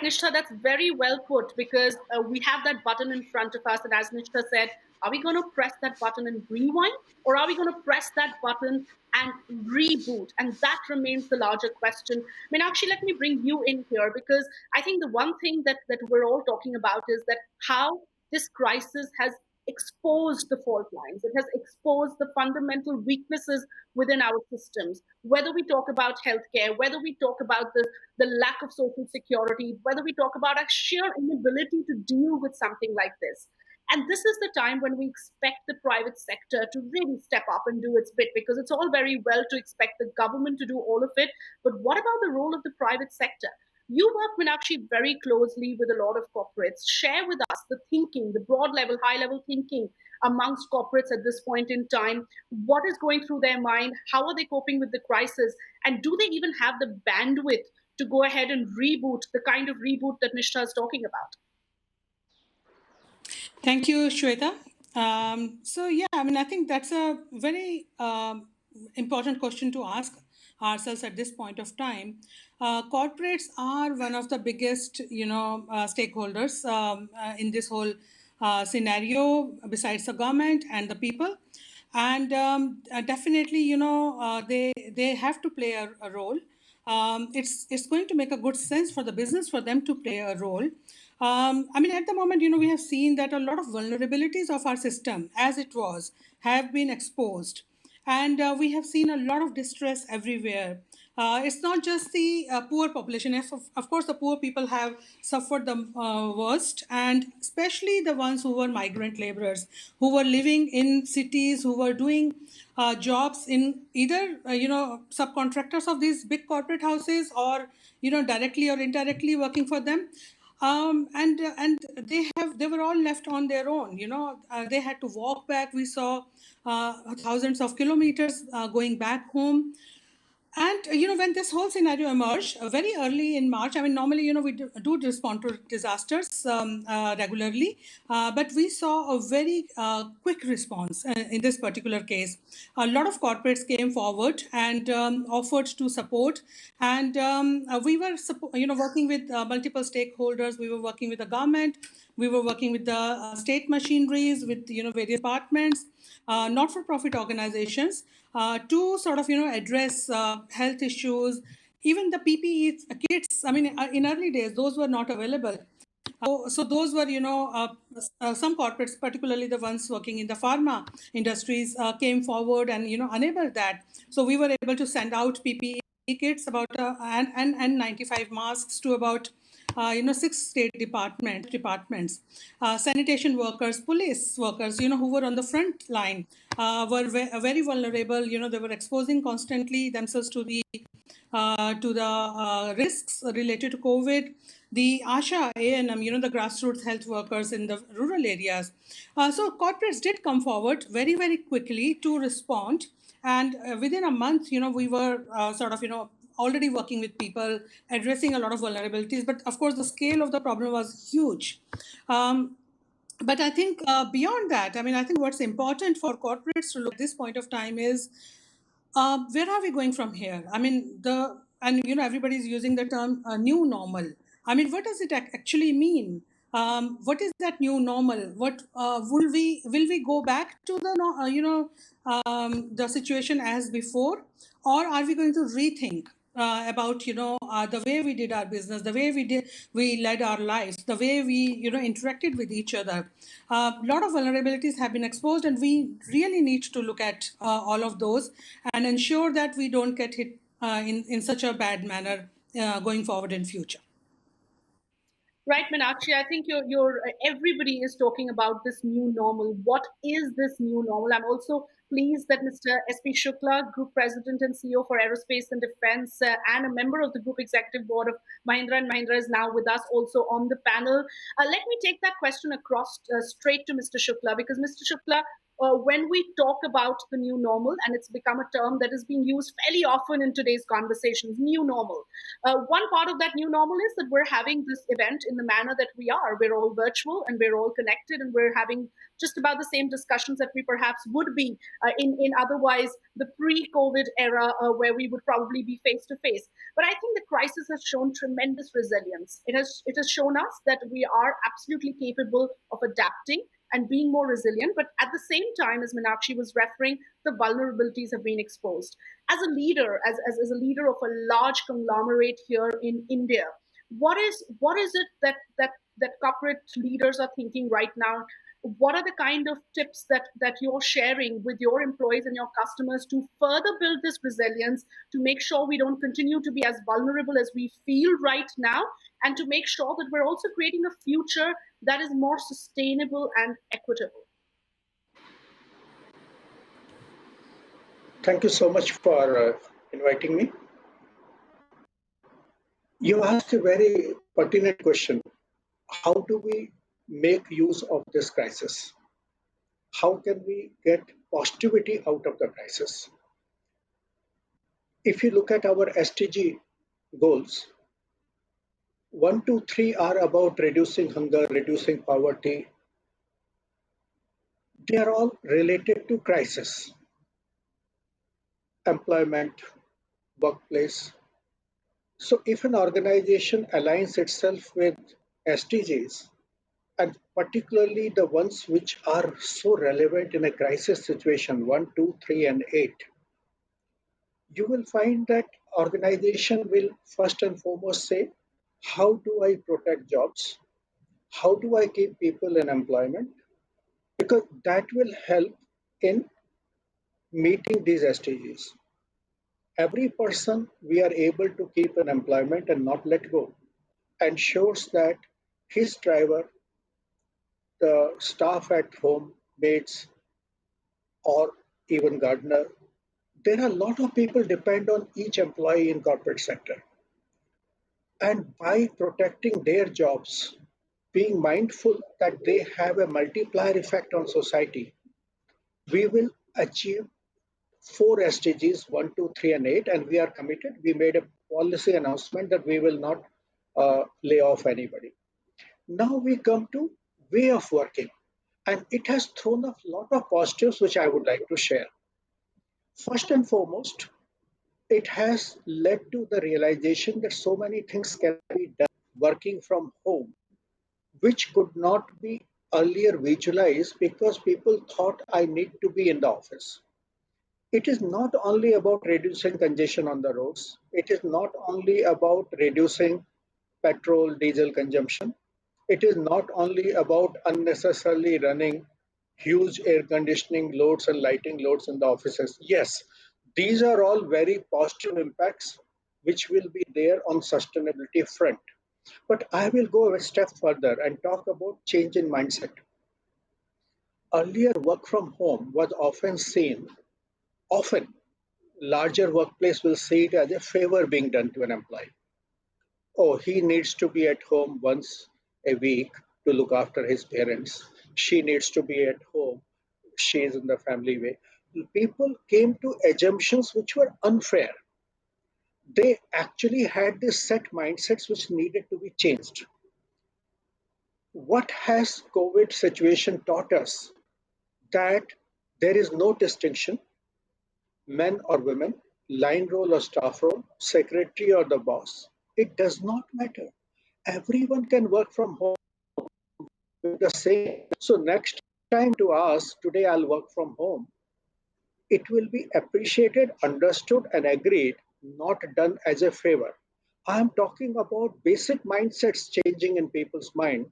Nishtha, that's very well put because we have that button in front of us. And as Nishtha said, are we going to press that button and rewind or are we going to press that button and reboot? And that remains the larger question. Meenakshi, let me bring you in here because I think the one thing that we're all talking about is that how this crisis has exposed the fault lines. It has exposed the fundamental weaknesses within our systems. Whether we talk about healthcare, whether we talk about the lack of social security, whether we talk about our sheer inability to deal with something like this. And this is the time when we expect the private sector to really step up and do its bit, because it's all very well to expect the government to do all of it. But what about the role of the private sector? You work, Meenakshi, very closely with a lot of corporates. Share with us the thinking, the broad level, high level thinking amongst corporates at this point in time. What is going through their mind? How are they coping with the crisis? And do they even have the bandwidth to go ahead and reboot the kind of reboot that Nishtha is talking about? Thank you, Shweta. I think that's a very important question to ask ourselves at this point of time. Corporates are one of the biggest, stakeholders in this whole scenario, besides the government and the people. And definitely, they have to play a role. It's going to make a good sense for the business for them to play a role. At the moment, we have seen that a lot of vulnerabilities of our system, as it was, have been exposed. And we have seen a lot of distress everywhere. It's not just the poor population. Of course, the poor people have suffered the worst, and especially the ones who were migrant laborers, who were living in cities, who were doing jobs in either, subcontractors of these big corporate houses or, directly or indirectly working for them. And they were all left on their own. They had to walk back. We saw thousands of kilometers going back home. And when this whole scenario emerged very early in March, I mean, normally we do respond to disasters regularly, but we saw a very quick response in this particular case. A lot of corporates came forward and offered to support, and we were working with multiple stakeholders. We were working with the government, we were working with the state machineries, with various departments, not-for-profit organizations, to sort of address health issues. Even the PPE kits, I mean, in early days, those were not available. So those were, some corporates, particularly the ones working in the pharma industries, came forward and, enabled that. So we were able to send out PPE kits about and 95 masks to about 6 state departments. Sanitation workers, police workers, who were on the front line, were very vulnerable. They were exposing constantly themselves to the risks related to COVID. The ASHA, A&M, the grassroots health workers in the rural areas. So corporates did come forward very, very quickly to respond. And within a month, we were already working with people, addressing a lot of vulnerabilities. But of course, the scale of the problem was huge. But I think beyond that, I mean, I think what's important for corporates to look at this point of time is where are we going from here? I mean, everybody's using the term new normal. I mean, what does it actually mean? What is that new normal? What will we go back to the situation as before, or are we going to rethink about the way we did our business, the way we led our lives, the way we interacted with each other? A lot of vulnerabilities have been exposed, and we really need to look at all of those and ensure that we don't get hit in such a bad manner going forward in future. Right, Meenakshi, I think everybody is talking about this new normal. What is this new normal? I'm also pleased that Mr. S.P. Shukla, Group President and CEO for Aerospace and Defense, and a member of the Group Executive Board of Mahindra & Mahindra, is now with us also on the panel. Let me take that question across straight to Mr. Shukla, because Mr. Shukla, when we talk about the new normal, and it's become a term that is being used fairly often in today's conversations, new normal. One part of that new normal is that we're having this event in the manner that we are. We're all virtual and we're all connected, and we're having just about the same discussions that we perhaps would be in otherwise the pre-COVID era, where we would probably be face to face. But I think the crisis has shown tremendous resilience. It has shown us that we are absolutely capable of adapting and being more resilient. But at the same time, as Meenakshi was referring, the vulnerabilities have been exposed. As a leader, as a leader of a large conglomerate here in India, what is it that corporate leaders are thinking right now? What are the kind of tips that you're sharing with your employees and your customers to further build this resilience, to make sure we don't continue to be as vulnerable as we feel right now, and to make sure that we're also creating a future that is more sustainable and equitable? Thank you so much for inviting me. You asked a very pertinent question. How do we make use of this crisis? How can we get positivity out of the crisis? If you look at our SDG goals, 1, 2, 3 are about reducing hunger, reducing poverty. They are all related to crisis. Employment, workplace. So if an organization aligns itself with SDGs, and particularly the ones which are so relevant in a crisis situation, 1, 2, 3, and 8, you will find that organization will first and foremost say, how do I protect jobs? How do I keep people in employment? Because that will help in meeting these SDGs. Every person we are able to keep in employment and not let go ensures that his driver, the staff at home, mates, or even gardener, there are a lot of people depend on each employee in corporate sector. And by protecting their jobs, being mindful that they have a multiplier effect on society, we will achieve 4 SDGs 1, 2, 3, and 8, and we are committed. We made a policy announcement that we will not lay off anybody. Now we come to way of working, and it has thrown up a lot of positives which I would like to share. First and foremost, it has led to the realization that so many things can be done working from home, which could not be earlier visualized because people thought I need to be in the office. It is not only about reducing congestion on the roads, it is not only about reducing petrol, diesel consumption, it is not only about unnecessarily running huge air conditioning loads and lighting loads in the offices. Yes, these are all very positive impacts which will be there on sustainability front. But I will go a step further and talk about change in mindset. Earlier, work from home was often larger workplace will see it as a favor being done to an employee. Oh, he needs to be at home once a week to look after his parents. She needs to be at home. She is in the family way. People came to assumptions which were unfair. They actually had this set mindsets which needed to be changed. What has COVID situation taught us? That there is no distinction, men or women, line role or staff role, secretary or the boss. It does not matter. Everyone can work from home with the same. So next time to ask, today I'll work from home, it will be appreciated, understood, and agreed, not done as a favor. I'm talking about basic mindsets changing in people's mind.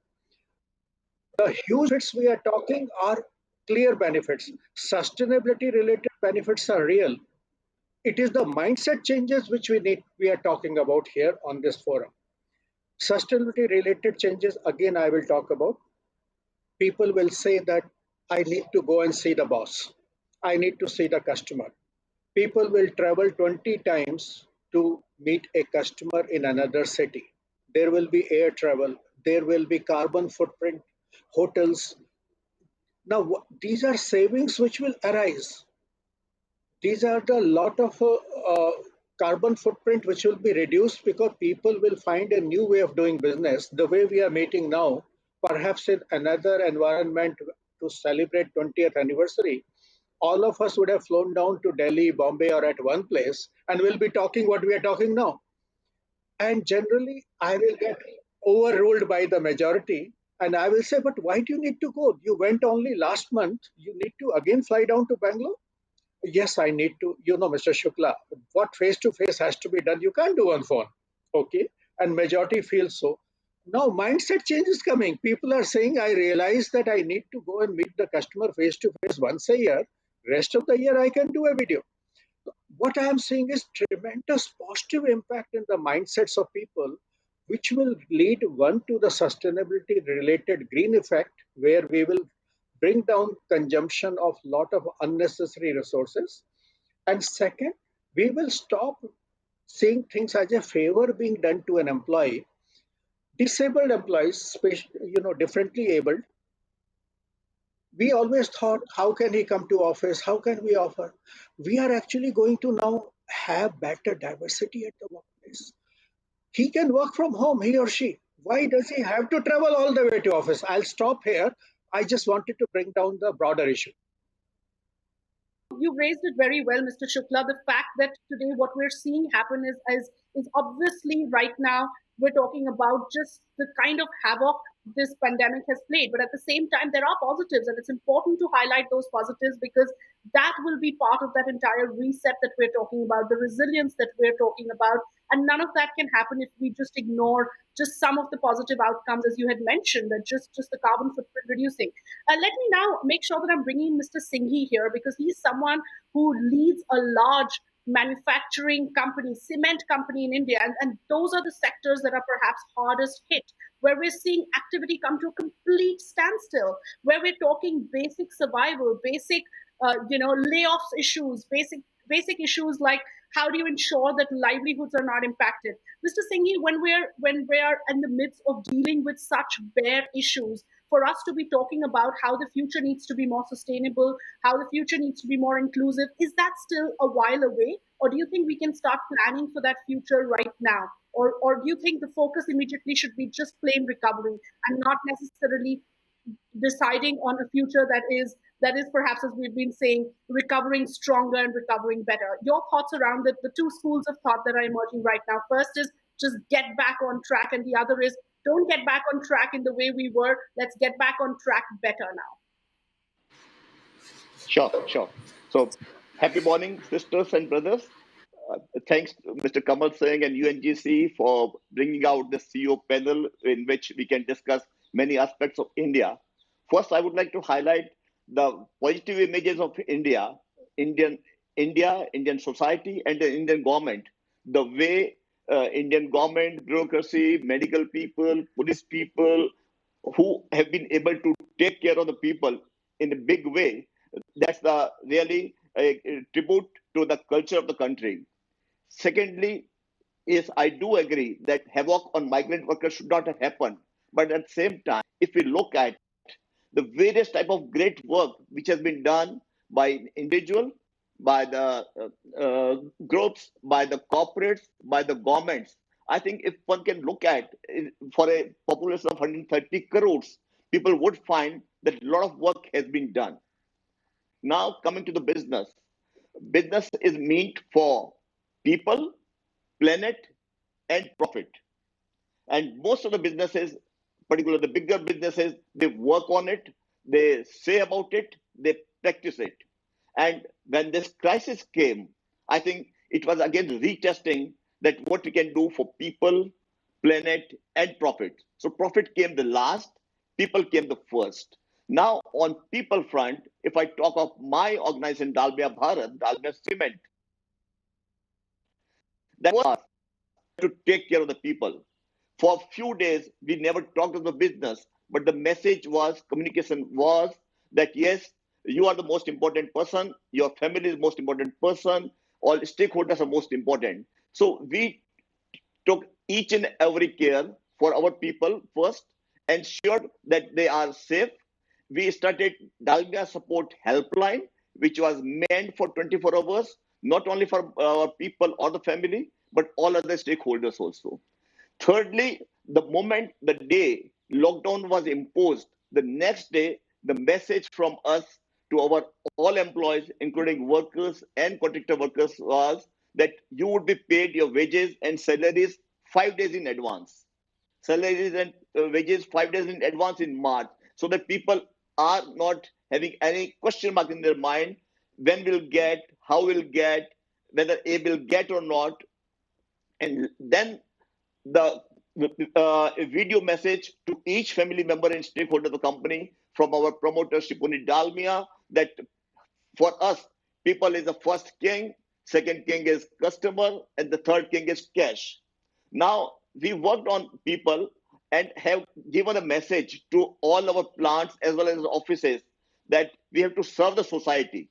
The huge benefits we are talking are clear benefits. Sustainability related benefits are real. It is the mindset changes which we are talking about here on this forum. Sustainability related changes, again, I will talk about. People will say that I need to go and see the boss. I need to see the customer. People will travel 20 times to meet a customer in another city. There will be air travel. There will be carbon footprint, hotels. Now, these are savings which will arise. These are the lot of carbon footprint which will be reduced because people will find a new way of doing business. The way we are meeting now, perhaps in another environment to celebrate 20th anniversary, all of us would have flown down to Delhi, Bombay, or at one place, and we'll be talking what we are talking now. And generally, I will get overruled by the majority, and I will say, but why do you need to go? You went only last month. You need to again fly down to Bangalore? Yes, I need to, Mr. Shukla, what face-to-face has to be done, you can't do on phone. Okay. And majority feels so. Now, mindset change is coming. People are saying, I realize that I need to go and meet the customer face-to-face once a year. Rest of the year, I can do a video. What I am seeing is tremendous positive impact in the mindsets of people, which will lead one to the sustainability related green effect, where we will bring down consumption of lot of unnecessary resources. And second, we will stop seeing things as a favor being done to an employee. Disabled employees, differently abled, we always thought, how can he come to office? How can we offer? We are actually going to now have better diversity at the workplace. He can work from home, he or she. Why does he have to travel all the way to office? I'll stop here. I just wanted to bring down the broader issue. You raised it very well, Mr. Shukla. The fact that today what we're seeing happen is obviously right now we're talking about just the kind of havoc this pandemic has played. But at the same time, there are positives, and it's important to highlight those positives because that will be part of that entire reset that we're talking about, the resilience that we're talking about. And none of that can happen if we just ignore just some of the positive outcomes, as you had mentioned, that just the carbon footprint reducing. Let me now make sure that I'm bringing Mr. Singh here because he's someone who leads a large manufacturing company, cement company in India. And those are the sectors that are perhaps hardest hit, where we're seeing activity come to a complete standstill, where we're talking basic survival, basic, layoffs issues, basic issues like how do you ensure that livelihoods are not impacted? Mr. Singh, when we're in the midst of dealing with such bare issues, for us to be talking about how the future needs to be more sustainable, how the future needs to be more inclusive, is that still a while away? Or do you think we can start planning for that future right now? Or do you think the focus immediately should be just plain recovery and not necessarily deciding on a future that is perhaps, as we've been saying, recovering stronger and recovering better? Your thoughts around it, the two schools of thought that are emerging right now. First is just get back on track, and the other is don't get back on track in the way we were. Let's get back on track better now. Sure. So, happy morning, sisters and brothers. Thanks to Mr. Kamal Singh and UNGC for bringing out the CEO panel in which we can discuss many aspects of India. First, I would like to highlight the positive images of Indian society, and the Indian government. The way Indian government, bureaucracy, medical people, police people, who have been able to take care of the people in a big way. That's the really a tribute to the culture of the country. Secondly, is I do agree that havoc on migrant workers should not have happened. But at the same time, if we look at the various type of great work which has been done by individual, by the groups, by the corporates, by the governments, I think if one can look at for a population of 130 crores, people would find that a lot of work has been done. Now coming to the business. Business is meant for people, planet, and profit. And most of the businesses, particularly the bigger businesses, they work on it, they say about it, they practice it. And when this crisis came, I think it was again retesting that what we can do for people, planet, and profit. So profit came the last, people came the first. Now on people front, if I talk of my organization, Dalmia Bharat, Dalmia Cement, that was to take care of the people. For a few days, we never talked of the business, but the message was, communication was that yes, you are the most important person, your family is the most important person, all stakeholders are most important. So we took each and every care for our people first, ensured that they are safe. We started Dalmia Support Helpline, which was meant for 24 hours, not only for our people or the family, but all other stakeholders also. Thirdly, the moment, the day lockdown was imposed, the next day, the message from us to our all employees, including workers and contractor workers, was that you would be paid your wages and salaries 5 days in advance. Salaries and wages 5 days in advance in March, so that people are not having any question mark in their mind when we'll get, how we'll get, whether A will get or not. And then the video message to each family member and stakeholder of the company from our promoter Shipuni Dalmia that for us, people is the first king, second king is customer, and the third king is cash. Now we worked on people and have given a message to all our plants as well as offices that we have to serve the society.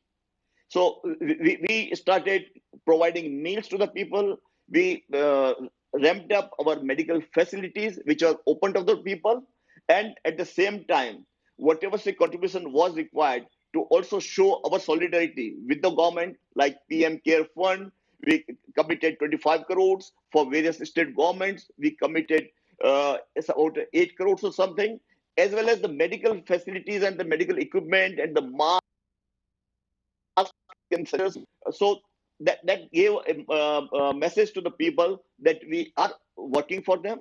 So we started providing meals to the people. We ramped up our medical facilities, which are open to the people. And at the same time, whatever say contribution was required to also show our solidarity with the government, like PM Care Fund, we committed 25 crores for various state governments. We committed it's about 8 crores or something, as well as the medical facilities and the medical equipment and the masks. So that gave a message to the people that we are working for them.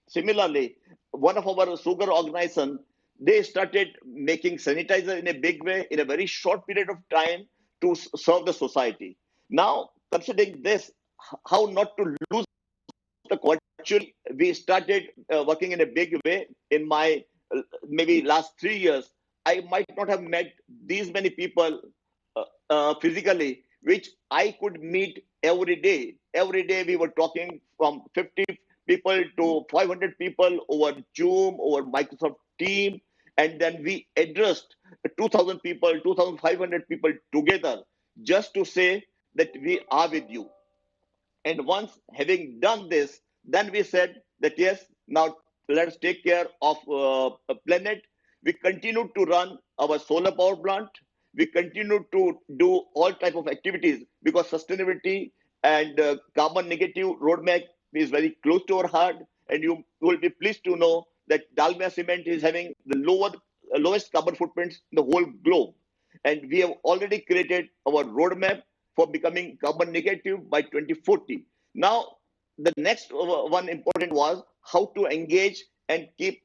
Similarly, one of our sugar organizations, they started making sanitizer in a big way in a very short period of time to serve the society. Now, considering this, how not to lose the actually, we started working in a big way in my maybe last 3 years. I might not have met these many people physically, which I could meet every day. Every day we were talking from 50 people to 500 people over Zoom, over Microsoft Teams, and then we addressed 2,000 people, 2,500 people together just to say that we are with you. And once having done this, then we said that yes, now let us take care of a planet. We continue to run our solar power plant. We continue to do all type of activities because sustainability and carbon negative roadmap is very close to our heart. And you will be pleased to know that Dalmia Cement is having the lowest carbon footprints in the whole globe. And we have already created our roadmap for becoming carbon negative by 2040. Now, the next one important was how to engage and keep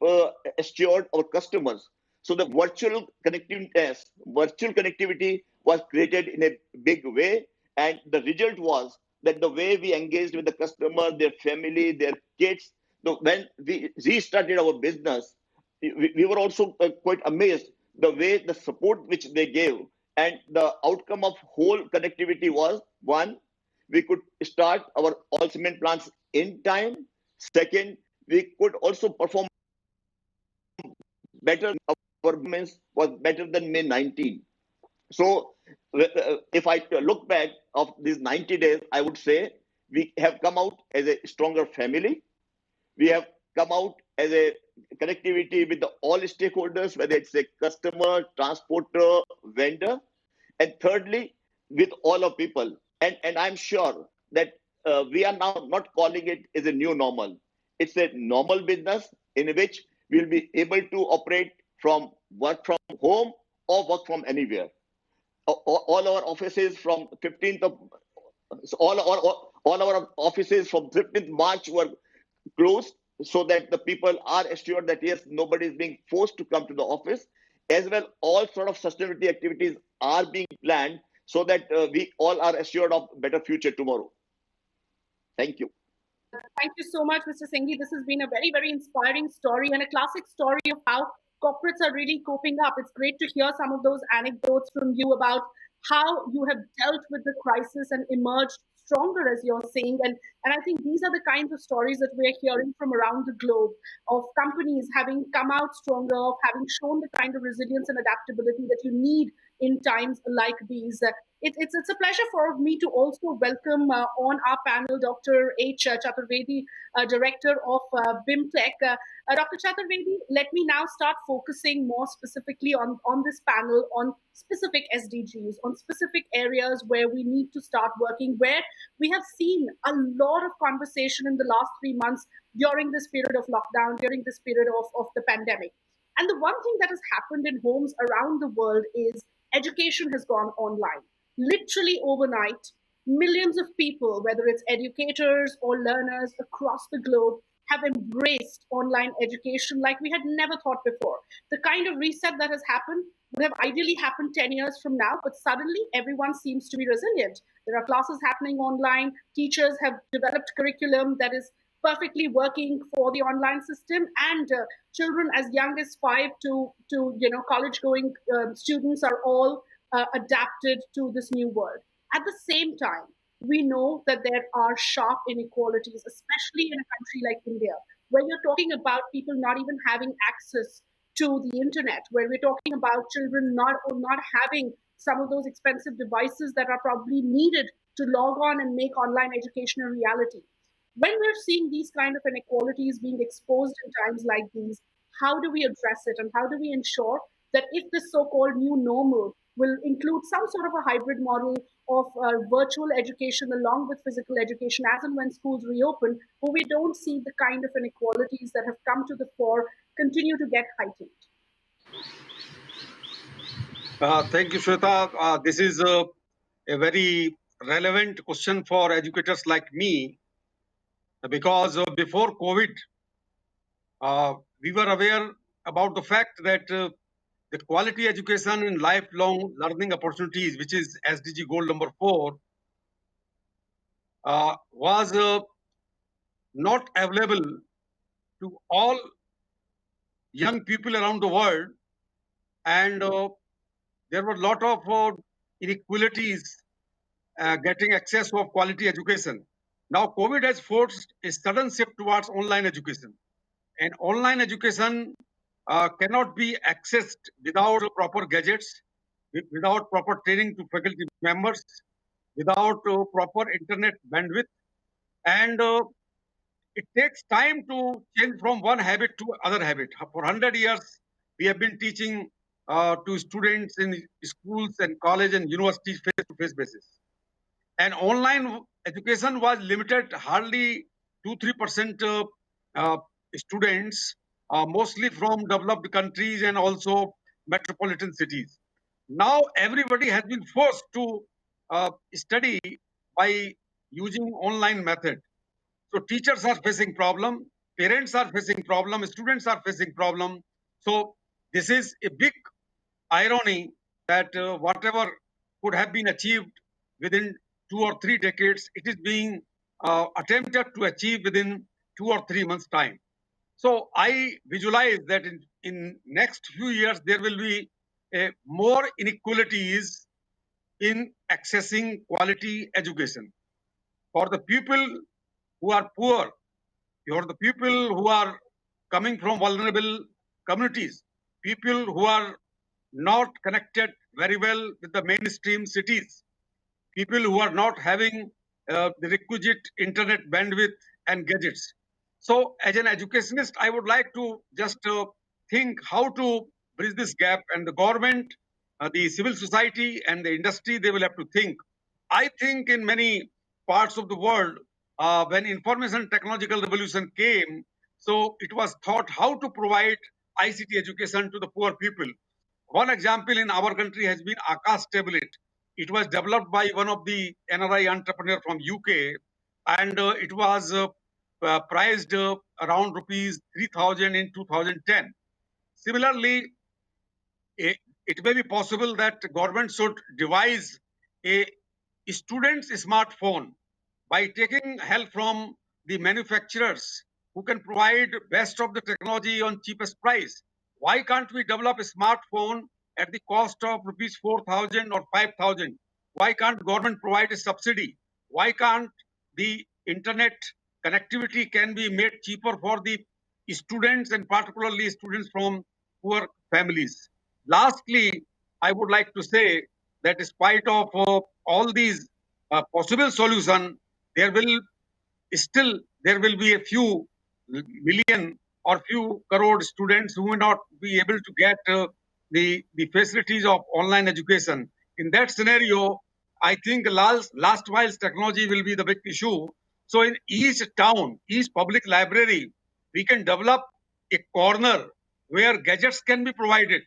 assured our customers. So the virtual connectivity was created in a big way, and the result was that the way we engaged with the customer, their family, their kids, when we restarted our business, we were also quite amazed the way the support which they gave, and the outcome of whole connectivity was one, we could start our all cement plants in time. Second, we could also perform better. Our performance was better than May 19. So if I look back of these 90 days, I would say we have come out as a stronger family. We have come out as a connectivity with all stakeholders, whether it's a customer, transporter, vendor. And thirdly, with all of people. And I'm sure that we are now not calling it as a new normal. It's a normal business in which we'll be able to operate from work from home or work from anywhere. All our offices from 15th of all our offices from 15th March were closed so that the people are assured that yes, nobody is being forced to come to the office. As well, all sort of sustainability activities are being planned so that we all are assured of a better future tomorrow. Thank you. Thank you so much, Mr. Singh. This has been a very, very inspiring story and a classic story of how corporates are really coping up. It's great to hear some of those anecdotes from you about how you have dealt with the crisis and emerged stronger, as you're saying. And I think these are the kinds of stories that we're hearing from around the globe of companies having come out stronger, of having shown the kind of resilience and adaptability that you need in times like these. It's a pleasure for me to also welcome on our panel Dr. H. Chaturvedi, Director of BIMTech. Dr. Chaturvedi, let me now start focusing more specifically on this panel on specific SDGs, on specific areas where we need to start working, where we have seen a lot of conversation in the last 3 months during this period of lockdown, during this period of the pandemic. And the one thing that has happened in homes around the world is education has gone online. Literally overnight, millions of people, whether it's educators or learners across the globe, have embraced online education like we had never thought before. The kind of reset that has happened would have ideally happened 10 years from now, but suddenly everyone seems to be resilient. There are classes happening online. Teachers have developed curriculum that is perfectly working for the online system, and children as young as 5 to college going students are all adapted to this new world. At the same time, we know that there are sharp inequalities, especially in a country like India, where you're talking about people not even having access to the internet, where we're talking about children not having some of those expensive devices that are probably needed to log on and make online education a reality. When we're seeing these kind of inequalities being exposed in times like these, how do we address it, and how do we ensure that if this so-called new normal will include some sort of a hybrid model of virtual education along with physical education as and when schools reopen, but we don't see the kind of inequalities that have come to the fore continue to get heightened? Thank you, Shweta. This is a very relevant question for educators like me, because before COVID, we were aware about the fact that the quality education and lifelong learning opportunities, which is SDG goal number 4, was not available to all young people around the world, and there were a lot of inequalities getting access of quality education. Now, COVID has forced a sudden shift towards online education, and online education cannot be accessed without proper gadgets, without proper training to faculty members, without proper internet bandwidth, and it takes time to change from one habit to other habit. For 100 years, we have been teaching to students in schools and college and universities face-to-face basis. And online education was limited, hardly 2-3% students, mostly from developed countries and also metropolitan cities. Now everybody has been forced to study by using online method. So teachers are facing problem, parents are facing problem, students are facing problem. So this is a big irony that whatever could have been achieved within 2 or 3 decades, it is being attempted to achieve within 2 or 3 months' time. So I visualize that in next few years, there will be more inequalities in accessing quality education. For the people who are poor, for the people who are coming from vulnerable communities, people who are not connected very well with the mainstream cities, people who are not having the requisite internet bandwidth and gadgets. So as an educationist, I would like to just think how to bridge this gap, and the government, the civil society and the industry, they will have to think. I think in many parts of the world, when information technological revolution came, so it was thought how to provide ICT education to the poor people. One example in our country has been Akash tablet. It was developed by one of the NRI entrepreneur from UK, and it was priced around rupees 3,000 in 2010. Similarly, it may be possible that government should devise a student's smartphone by taking help from the manufacturers who can provide best of the technology on cheapest price. Why can't we develop a smartphone at the cost of rupees 4,000 or 5,000? Why can't government provide a subsidy? Why can't the internet connectivity can be made cheaper for the students, and particularly students from poor families? Lastly, I would like to say that in spite of all these possible solution, there will be a few million or few crore students who may not be able to get the facilities of online education. In that scenario, I think last mile technology will be the big issue. So in each town, each public library, we can develop a corner where gadgets can be provided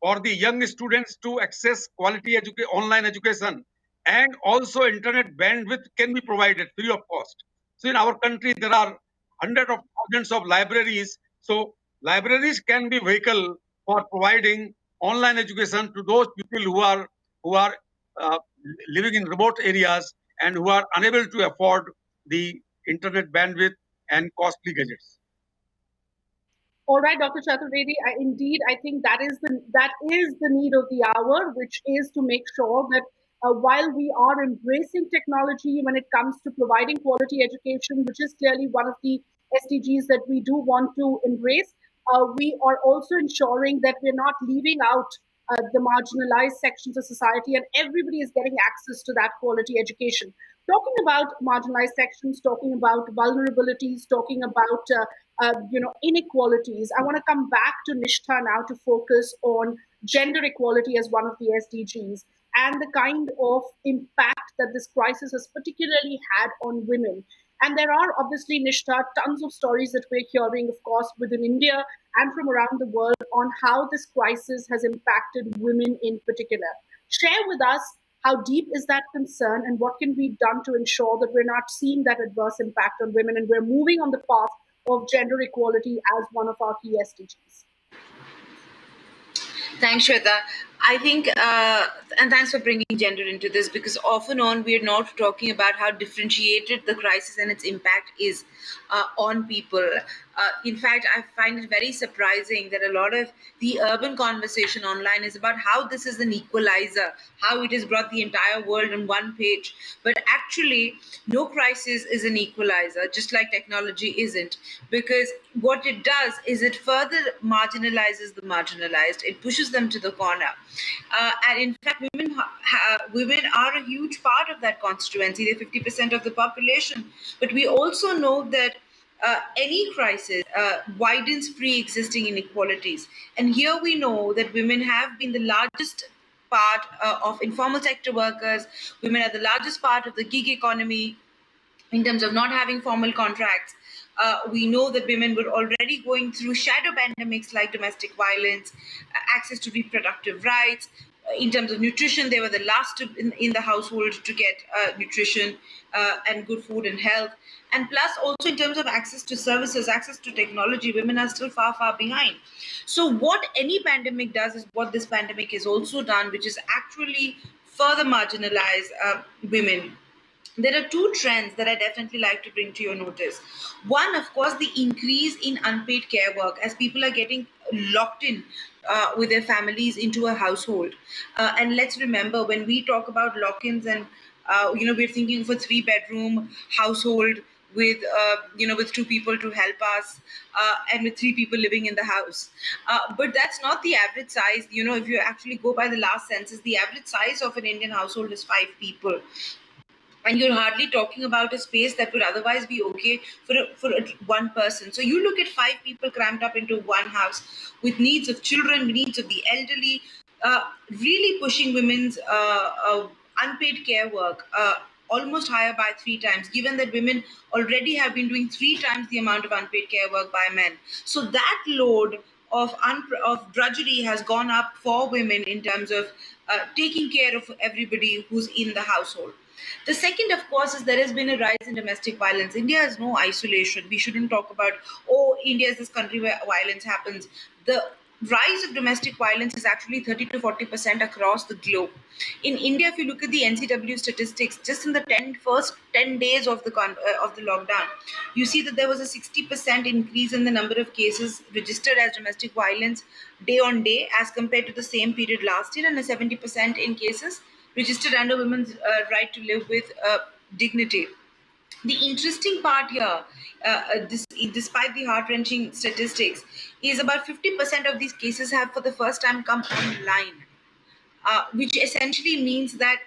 for the young students to access quality online education, and also internet bandwidth can be provided free of cost. So in our country, there are hundreds of thousands of libraries. So libraries can be vehicle for providing online education to those people who are uh, living in remote areas and who are unable to afford the internet bandwidth and costly gadgets. All right, Dr. Chaturvedi, indeed, I think that is the need of the hour, which is to make sure that while we are embracing technology when it comes to providing quality education, which is clearly one of the SDGs that we do want to embrace, we are also ensuring that we're not leaving out the marginalized sections of society, and everybody is getting access to that quality education. Talking about marginalized sections, talking about vulnerabilities, talking about inequalities. I want to come back to Nishtha now to focus on gender equality as one of the SDGs and the kind of impact that this crisis has particularly had on women. And there are obviously, Nishtha, tons of stories that we're hearing, of course, within India and from around the world on how this crisis has impacted women in particular. Share with us how deep is that concern and what can be done to ensure that we're not seeing that adverse impact on women and we're moving on the path of gender equality as one of our key SDGs. Thanks, Shweta. I think, and thanks for bringing gender into this, because off and on we're not talking about how differentiated the crisis and its impact is on people. In fact, I find it very surprising that a lot of the urban conversation online is about how this is an equalizer, how it has brought the entire world on one page. But actually, no crisis is an equalizer, just like technology isn't, because what it does is it further marginalizes the marginalized, it pushes them to the corner. And in fact, women are a huge part of that constituency. They're 50% of the population. But we also know that any crisis widens pre-existing inequalities. And here we know that women have been the largest part of informal sector workers. Women are the largest part of the gig economy in terms of not having formal contracts. We know that women were already going through shadow pandemics like domestic violence, access to reproductive rights. In terms of nutrition, they were the last in the household to get nutrition and good food and health. And plus, also in terms of access to services, access to technology, women are still far, far behind. So, what any pandemic does is what this pandemic has also done, which is actually further marginalize women. There are two trends that I definitely like to bring to your notice. One, of course, the increase in unpaid care work as people are getting locked in with their families into a household. And let's remember, when we talk about lock-ins and we're thinking of a 3-bedroom household with with 2 people to help us and with 3 people living in the house, but that's not the average size. If you actually go by the last census, the average size of an Indian household is 5 people, and you're hardly talking about a space that would otherwise be okay for one person. So you look at 5 people crammed up into one house with needs of children, needs of the elderly, really pushing women's unpaid care work almost higher by 3 times, given that women already have been doing 3 times the amount of unpaid care work by men. So that load of drudgery has gone up for women in terms of taking care of everybody who's in the household. The second, of course, is there has been a rise in domestic violence. India is no isolation. We shouldn't talk about, India is this country where violence happens. The rise of domestic violence is actually 30 to 40% across the globe. In India, if you look at the NCW statistics, just in the first 10 days of the lockdown, you see that there was a 60% increase in the number of cases registered as domestic violence day on day as compared to the same period last year, and a 70% in cases registered under women's right to live with dignity. The interesting part here, despite the heart-wrenching statistics, is about 50% of these cases have for the first time come online, which essentially means that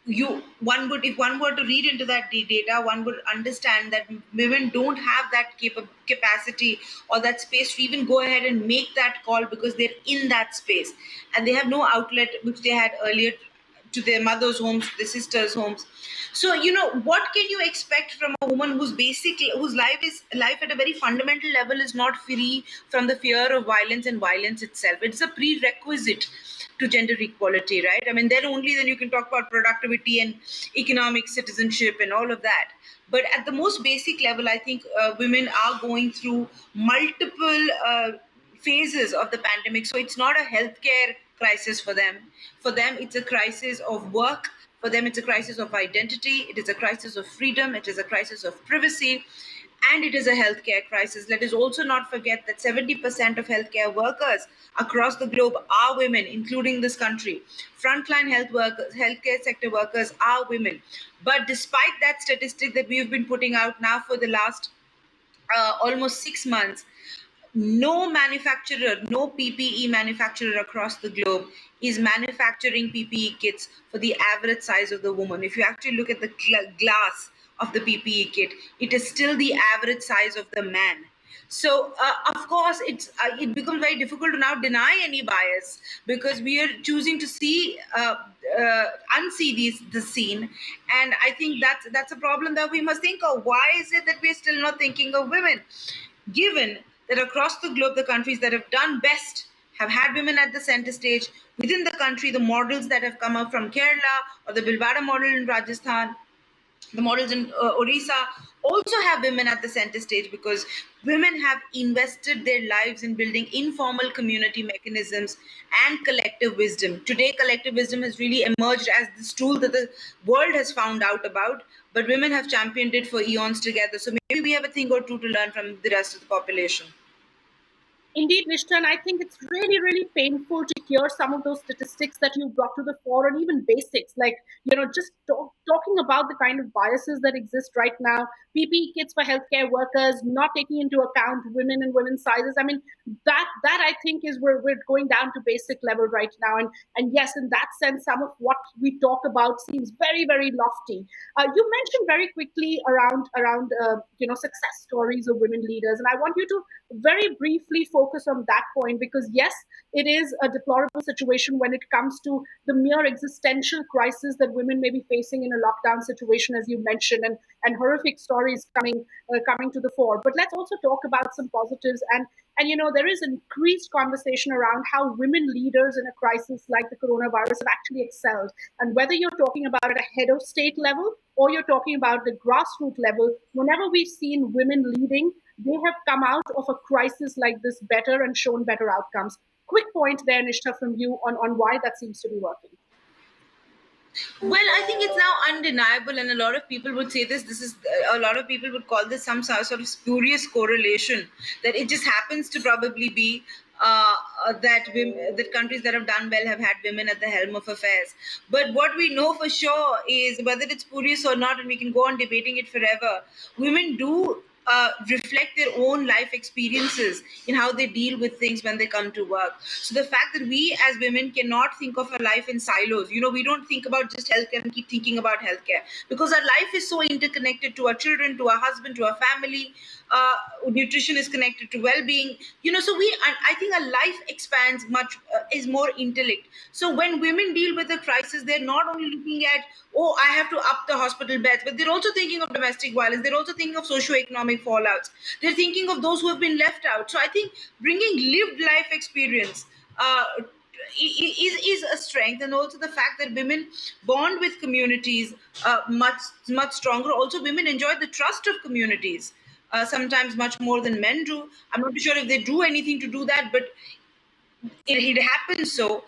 if one were to read into that data, one would understand that women don't have that capacity or that space to even go ahead and make that call, because they're in that space and they have no outlet which they had earlier to their mothers' homes, their sisters' homes. So, what can you expect from a woman whose life at a very fundamental level is not free from the fear of violence and violence itself? It's a prerequisite to gender equality, right? I mean, then you can talk about productivity and economic citizenship and all of that. But at the most basic level, I think women are going through multiple phases of the pandemic. So it's not a healthcare crisis for them. For them, it's a crisis of work. For them, it's a crisis of identity. It is a crisis of freedom. It is a crisis of privacy. And it is a healthcare crisis. Let us also not forget that 70% of healthcare workers across the globe are women, including this country. Frontline healthcare sector workers are women. But despite that statistic that we've been putting out now for the last almost 6 months, no PPE manufacturer across the globe is manufacturing PPE kits for the average size of the woman. If you actually look at the glass of the PPE kit, it is still the average size of the man. So, of course, it becomes very difficult to now deny any bias, because we are choosing to unsee the scene. And I think that's a problem that we must think of. Why is it that we're still not thinking of women? Given that across the globe, the countries that have done best have had women at the center stage. Within the country, the models that have come up from Kerala or the Bilwara model in Rajasthan, the models in Orissa also have women at the center stage, because women have invested their lives in building informal community mechanisms and collective wisdom. Today, collective wisdom has really emerged as this tool that the world has found out about, but women have championed it for eons together. So maybe we have a thing or two to learn from the rest of the population. Indeed, Nishta, and I think it's really, really painful to hear some of those statistics that you brought to the fore, and even basics, like, just talking about the kind of biases that exist right now. PPE kits for healthcare workers, not taking into account women and women's sizes. I mean, that I think is where we're going down to basic level right now. And yes, in that sense, some of what we talk about seems very, very lofty. You mentioned very quickly around success stories of women leaders, and I want you to very briefly focus on that point, because yes, it is a deplorable situation when it comes to the mere existential crisis that women may be facing in a lockdown situation, as you mentioned, and horrific stories coming to the fore. But let's also talk about some positives, and there is increased conversation around how women leaders in a crisis like the coronavirus have actually excelled. And whether you're talking about at a head of state level or you're talking about the grassroots level, whenever we've seen women leading, they have come out of a crisis like this better and shown better outcomes. Quick point there, Nishta, from you on why that seems to be working. Well, I think it's now undeniable, and a lot of people would say this. A lot of people would call this some sort of spurious correlation, that it just happens to probably be that countries that have done well have had women at the helm of affairs. But what we know for sure is, whether it's spurious or not, and we can go on debating it forever, women do reflect their own life experiences in how they deal with things when they come to work. So the fact that we as women cannot think of our life in silos, we don't think about just healthcare and keep thinking about healthcare, because our life is so interconnected to our children, to our husband, to our family. Nutrition is connected to well-being. So I think our life expands much, is more intellect. So when women deal with a crisis, they're not only looking at, oh, I have to up the hospital beds, but they're also thinking of domestic violence. They're also thinking of socio-economic fallouts. They're thinking of those who have been left out. So I think bringing lived life experience is a strength, and also the fact that women bond with communities much stronger. Also, women enjoy the trust of communities sometimes much more than men do. I'm not sure if they do anything to do that, but it happens so.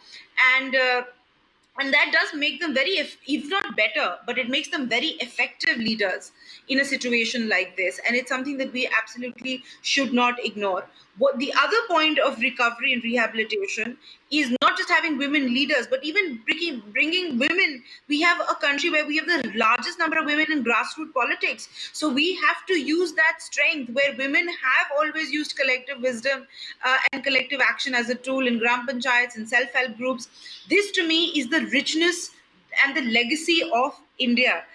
And that does make them very, if not better, but it makes them very effective leaders in a situation like this. And it's something that we absolutely should not ignore. What the other point of recovery and rehabilitation is not just having women leaders, but even bringing women. We have a country where we have the largest number of women in grassroots politics. So we have to use that strength, where women have always used collective wisdom and collective action as a tool in gram panchayats and self-help groups. This to me is the richness and the legacy of India,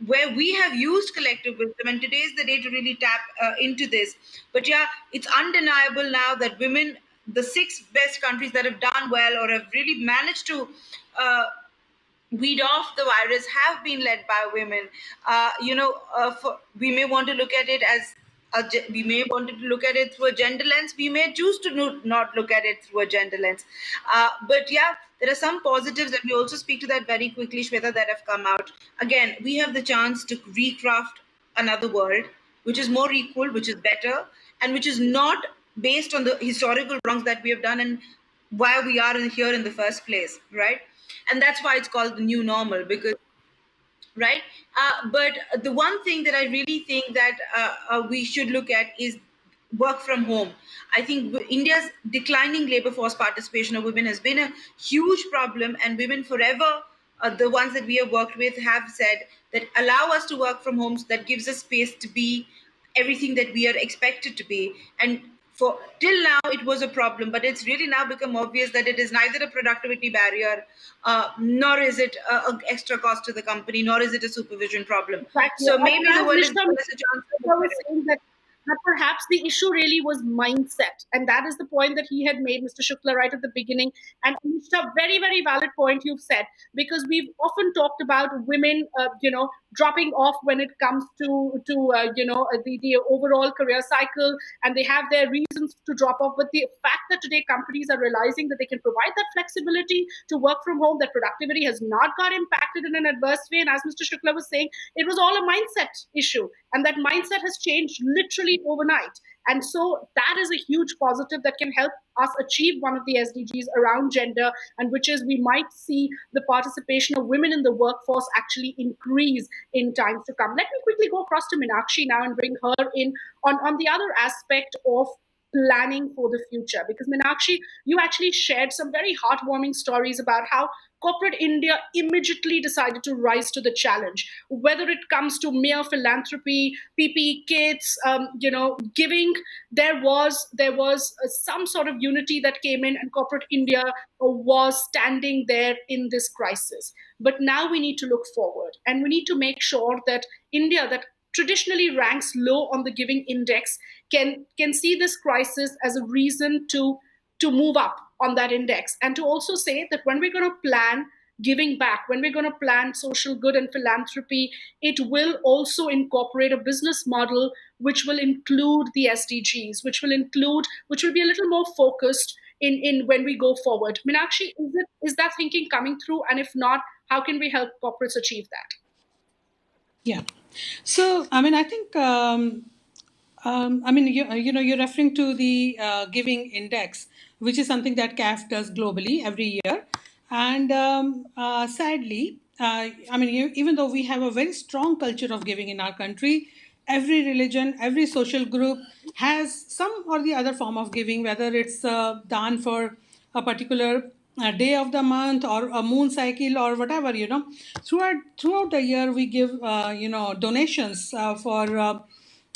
where we have used collective wisdom, and today is the day to really tap into this. But yeah, it's undeniable now that women, the 6 best countries that have done well or have really managed to weed off the virus, have been led by women. We may want to look at it as we may want to look at it through a gender lens. We may choose to not look at it through a gender lens. But yeah, there are some positives, and we also speak to that very quickly, Shweta, that have come out. Again, we have the chance to recraft another world, which is more equal, which is better, and which is not based on the historical wrongs that we have done and why we are here in the first place, right? And that's why it's called the new normal, because right. But the one thing that I really think that we should look at is work from home. I think India's declining labor force participation of women has been a huge problem, and women forever, the ones that we have worked with, have said that allow us to work from home, that gives us space to be everything that we are expected to be. And for till now it was a problem, but it's really now become obvious that it is neither a productivity barrier, nor is it an extra cost to the company, nor is it a supervision problem. Exactly. So maybe the world is Nishta, giving us a chance to I look was at it. saying that perhaps the issue really was mindset. And that is the point that he had made, Mr. Shukla, right at the beginning. And it's a very, very valid point you've said, because we've often talked about women, dropping off when it comes to the overall career cycle, and they have their reasons to drop off. But the fact that today companies are realizing that they can provide that flexibility to work from home, that productivity has not got impacted in an adverse way. And as Mr. Shukla was saying, it was all a mindset issue. And that mindset has changed literally overnight. And so that is a huge positive that can help us achieve one of the SDGs around gender, and which is we might see the participation of women in the workforce actually increase in times to come. Let me quickly go across to Meenakshi now and bring her in on the other aspect of planning for the future. Because Meenakshi, you actually shared some very heartwarming stories about how corporate India immediately decided to rise to the challenge, whether it comes to mere philanthropy, PPE kits, giving. There was some sort of unity that came in, and corporate India was standing there in this crisis. But now we need to look forward, and we need to make sure that India, that traditionally ranks low on the giving index, can see this crisis as a reason to move up on that index, and to also say that when we're going to plan giving back, when we're going to plan social good and philanthropy, it will also incorporate a business model which will include the SDGs, which will be a little more focused in when we go forward. Meenakshi, is that thinking coming through? And if not, how can we help corporates achieve that? Yeah. So, I mean, I think, you're referring to the giving index, which is something that CAF does globally every year. And sadly, even though we have a very strong culture of giving in our country, every religion, every social group has some or the other form of giving, whether it's done for a particular day of the month or a moon cycle or whatever. Throughout the year we give donations for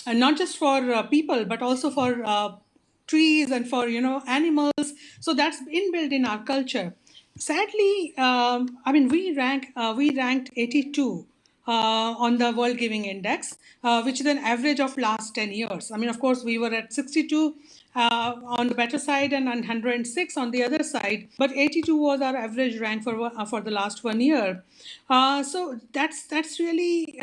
and not just for people but also for trees and for animals. So that's inbuilt in our culture. Sadly, we ranked 82 on the World Giving Index, which is an average of last 10 years. I mean, of course, we were at 62 on the better side and 106 on the other side, but 82 was our average rank for the last 1 year. So that's really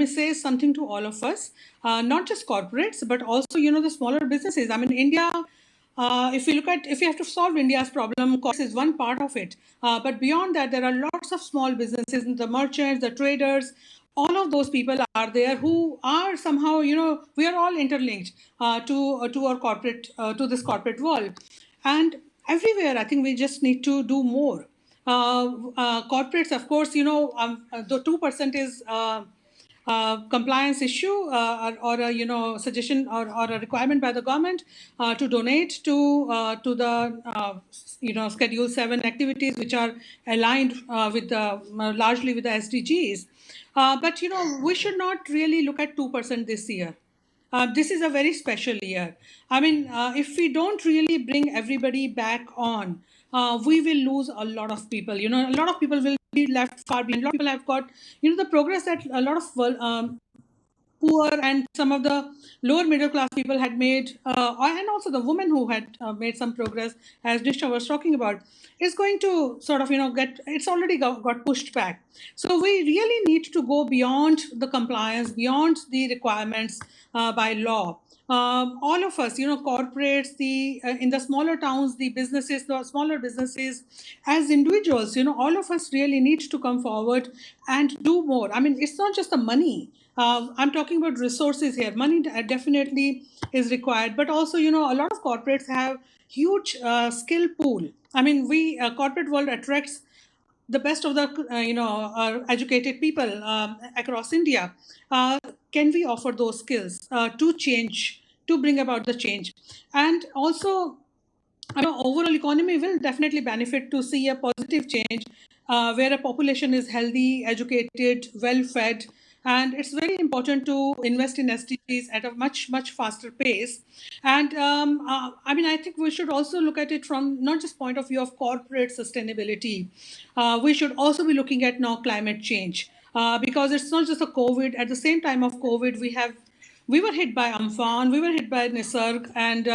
says something to all of us, not just corporates, but also the smaller businesses. I mean, India. If you have to solve India's problem, cost is one part of it. But beyond that, there are lots of small businesses, the merchants, the traders, all of those people are there who are somehow, we are all interlinked to our corporate, to this corporate world. And everywhere, I think we just need to do more. Corporates, of course, the 2% is compliance issue or a suggestion or a requirement by the government to donate to the Schedule 7 activities which are aligned with the largely with the SDGs. But we should not really look at 2% this year. This is a very special year. I mean, if we don't really bring everybody back on, we will lose a lot of people. A lot of people will be left far behind. A lot of people have got, the progress that a lot of poor and some of the lower middle class people had made, and also the women who had made some progress, as Disha was talking about, is going to sort of, it's already got pushed back. So we really need to go beyond the compliance, beyond the requirements by law. All of us, corporates, in the smaller towns, the businesses, the smaller businesses, as individuals, all of us really need to come forward and do more. I mean, it's not just the money. I'm talking about resources here. Money definitely is required, but also, a lot of corporates have huge skill pool. I mean, corporate world attracts the best of the educated people across India. Can we offer those skills to change, to bring about the change? And also, overall economy will definitely benefit to see a positive change where a population is healthy, educated, well fed. And it's very important to invest in SDGs at a much, much faster pace. And I think we should also look at it from not just point of view of corporate sustainability. We should also be looking at now climate change because it's not just a COVID. At the same time of COVID, we were hit by Amphan, we were hit by Nisarg, and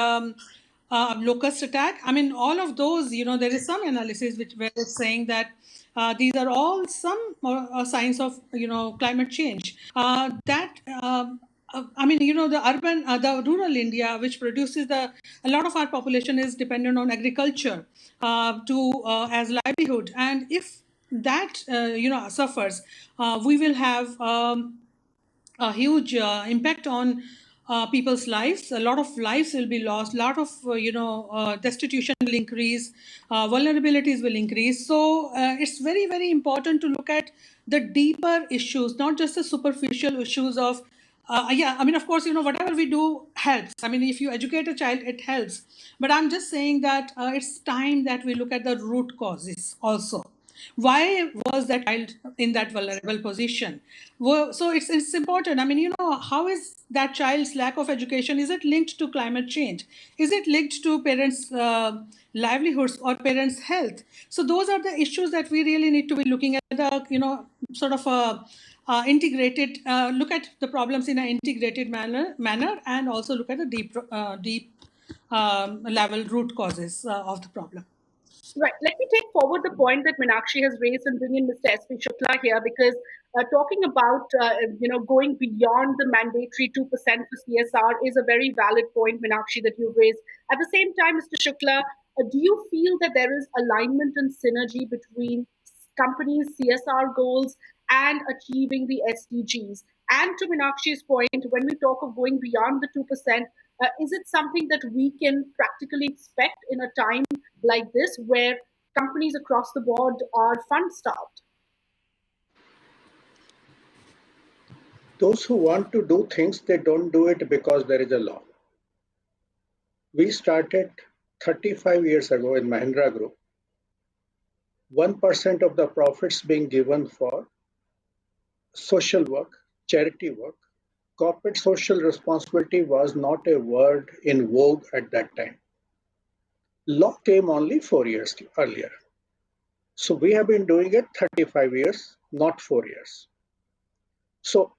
locust attack. I mean, all of those, there is some analysis where it's saying that these are all some signs of, climate change. The urban, the rural India, which produces a lot of our population is dependent on agriculture as livelihood. And if that, suffers, we will have a huge impact on people's lives. A lot of lives will be lost. A lot of destitution will increase. Vulnerabilities will increase. So it's very, very important to look at the deeper issues, not just the superficial issues of Yeah, I mean, of course, whatever we do helps. I mean, if you educate a child, it helps. But I'm just saying that it's time that we look at the root causes also. Why was that child in that vulnerable position? Well, so it's important. I mean, how is that child's lack of education? Is it linked to climate change? Is it linked to parents' livelihoods or parents' health? So those are the issues that we really need to be looking at. The sort of integrated look at the problems in an integrated manner, and also look at the deep level root causes of the problem. Right. Let me take forward the point that Meenakshi has raised and bring in Mr. S.P. Shukla here, because talking about going beyond the mandatory 2% for CSR is a very valid point, Meenakshi, that you've raised. At the same time, Mr. Shukla, do you feel that there is alignment and synergy between companies' CSR goals and achieving the SDGs? And to Meenakshi's point, when we talk of going beyond the 2%, is it something that we can practically expect in a time like this where companies across the board are fund starved? Those who want to do things, they don't do it because there is a law. We started 35 years ago in Mahindra Group, 1% of the profits being given for social work, charity work. Corporate social responsibility was not a word in vogue at that time. Law came only 4 years earlier. So we have been doing it 35 years, not 4 years. So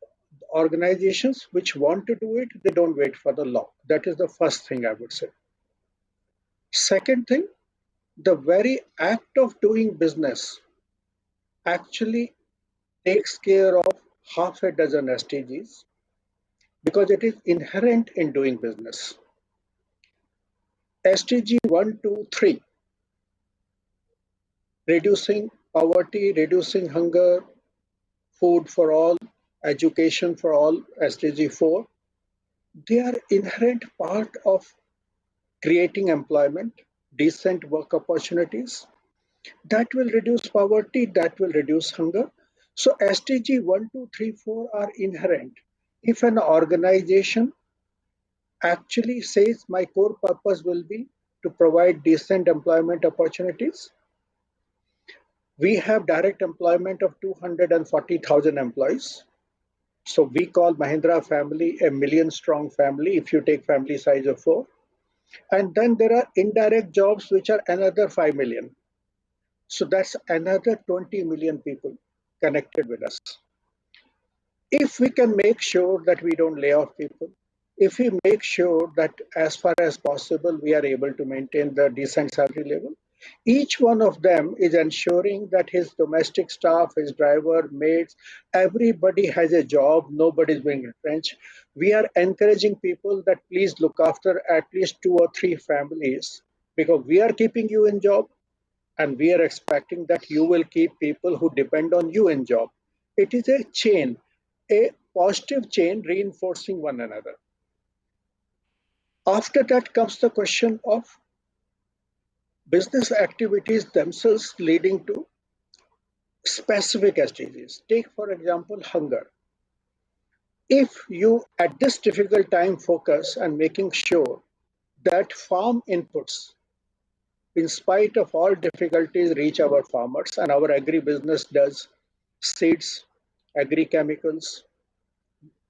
organizations which want to do it, they don't wait for the law. That is the first thing I would say. Second thing, the very act of doing business actually takes care of half a dozen SDGs because it is inherent in doing business. SDG 1, 2, 3, reducing poverty, reducing hunger, food for all, education for all, SDG 4, they are inherent part of creating employment, decent work opportunities. That will reduce poverty, that will reduce hunger. So SDG 1, 2, 3, 4 are inherent. If an organization actually says my core purpose will be to provide decent employment opportunities, we have direct employment of 240,000 employees. So we call Mahindra family a million strong family if you take family size of 4. And then there are indirect jobs which are another 5 million. So that's another 20 million people connected with us. If we can make sure that we don't lay off people, if we make sure that as far as possible we are able to maintain the decent salary level, each one of them is ensuring that his domestic staff, his driver, maids, everybody has a job, nobody is being retrenched. We are encouraging people that please look after at least 2 or 3 families because we are keeping you in job and we are expecting that you will keep people who depend on you in job. It is a chain, a positive chain reinforcing one another. After that comes the question of business activities themselves leading to specific SDGs. Take, for example, hunger. If you, at this difficult time, focus on making sure that farm inputs, in spite of all difficulties, reach our farmers, and our agribusiness does seeds, agri-chemicals,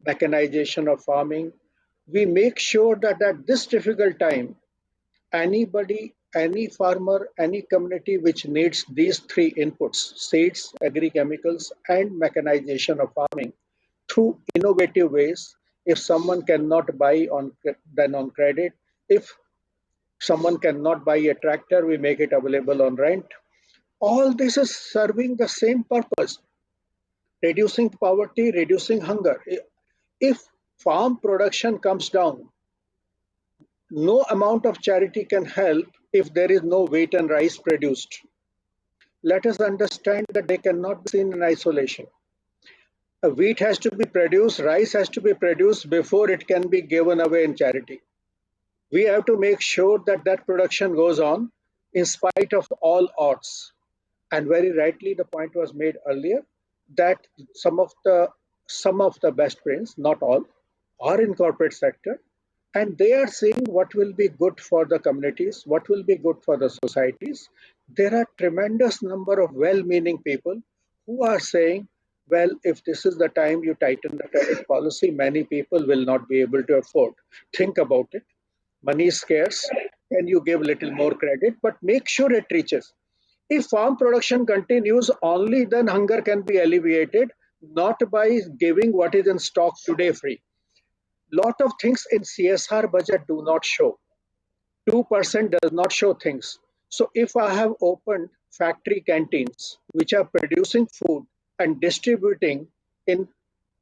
mechanization of farming, we make sure that at this difficult time, anybody, any farmer, any community which needs these 3 inputs, seeds, agri-chemicals, and mechanization of farming, through innovative ways, if someone cannot buy then on credit, if someone cannot buy a tractor, we make it available on rent. All this is serving the same purpose, reducing poverty, reducing hunger. If farm production comes down, no amount of charity can help if there is no wheat and rice produced. Let us understand that they cannot be seen in isolation. A wheat has to be produced, rice has to be produced before it can be given away in charity. We have to make sure that that production goes on in spite of all odds. And very rightly, the point was made earlier that some of the best brains, not all, or in corporate sector, and they are seeing what will be good for the communities, what will be good for the societies. There are tremendous number of well-meaning people who are saying, well, if this is the time you tighten the credit policy, many people will not be able to afford. Think about it. Money is scarce. Can you give little more credit? But make sure it reaches. If farm production continues, only then hunger can be alleviated, not by giving what is in stock today free. Lot of things in CSR budget do not show. 2% does not show things. So if I have opened factory canteens which are producing food and distributing in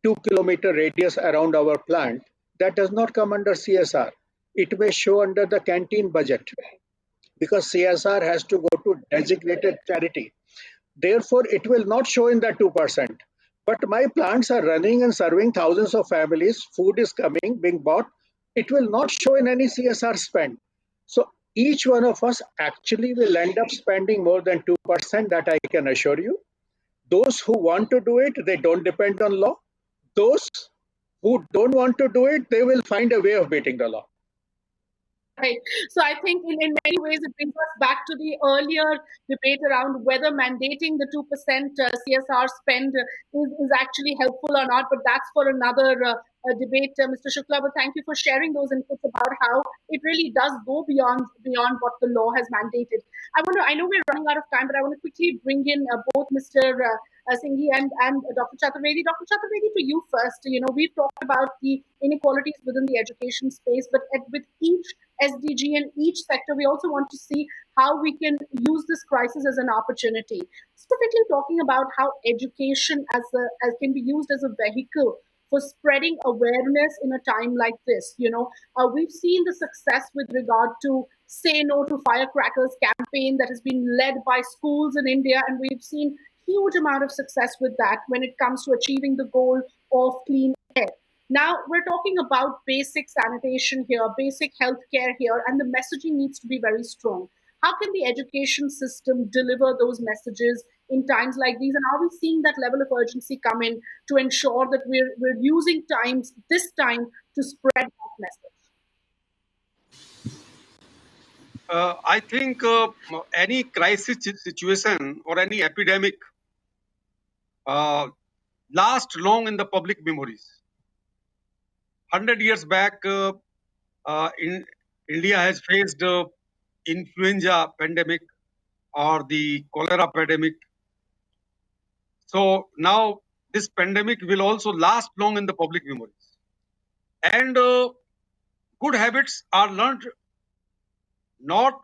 2 kilometer radius around our plant, that does not come under CSR. It may show under the canteen budget because CSR has to go to designated charity. Therefore, it will not show in that 2%. But my plants are running and serving thousands of families. Food is coming, being bought. It will not show in any CSR spend. So each one of us actually will end up spending more than 2%, that I can assure you. Those who want to do it, they don't depend on law. Those who don't want to do it, they will find a way of beating the law. Right. So I think in many ways it brings us back to the earlier debate around whether mandating the 2% CSR spend is actually helpful or not. But that's for another debate, Mr. Shukla. But thank you for sharing those inputs about how it really does go beyond what the law has mandated. I know we're running out of time, but I want to quickly bring in both Mr. Singh and Dr. Chaturvedi. Dr. Chaturvedi, to you first. You know, we've talked about the inequalities within the education space, but with each SDG and each sector, we also want to see how we can use this crisis as an opportunity. Specifically talking about how education as can be used as a vehicle for spreading awareness in a time like this. You know, we've seen the success with regard to Say No to Firecrackers campaign that has been led by schools in India, and we've seen huge amount of success with that when it comes to achieving the goal of clean air. Now we're talking about basic sanitation here, basic healthcare here, and the messaging needs to be very strong. How can the education system deliver those messages in times like these? And are we seeing that level of urgency come in to ensure that we're using this time to spread that message? I think any crisis situation or any epidemic lasts long in the public memories. 100 years back, India has faced influenza pandemic or the cholera pandemic. So now this pandemic will also last long in the public memories. And good habits are learned not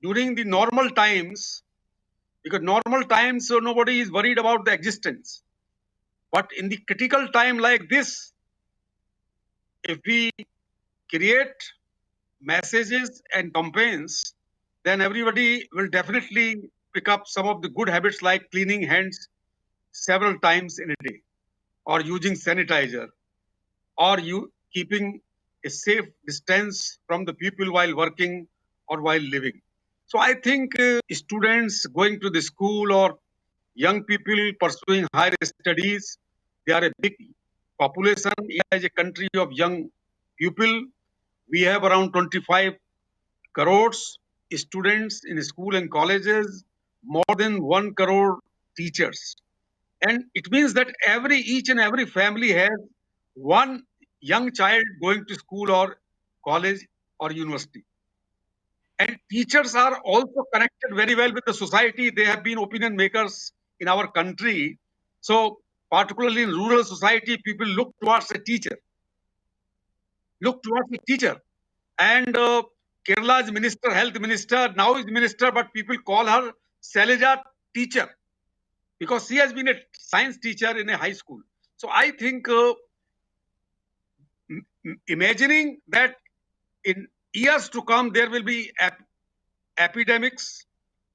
during the normal times, because normal times nobody is worried about the existence. But in the critical time like this, if we create messages and campaigns, then everybody will definitely pick up some of the good habits like cleaning hands several times in a day, or using sanitizer, or you keeping a safe distance from the people while working or while living. So I think students going to the school or young people pursuing higher studies, they are a big population. India is a country of young people. We have around 25 crores students in school and colleges, more than 1 crore teachers. And it means that each and every family has one young child going to school or college or university. And teachers are also connected very well with the society. They have been opinion makers in our country. So particularly in rural society, people look towards a teacher. And Kerala's minister, health minister, now is minister, but people call her Shailaja teacher, because she has been a science teacher in a high school. So I think imagining that in years to come, there will be epidemics,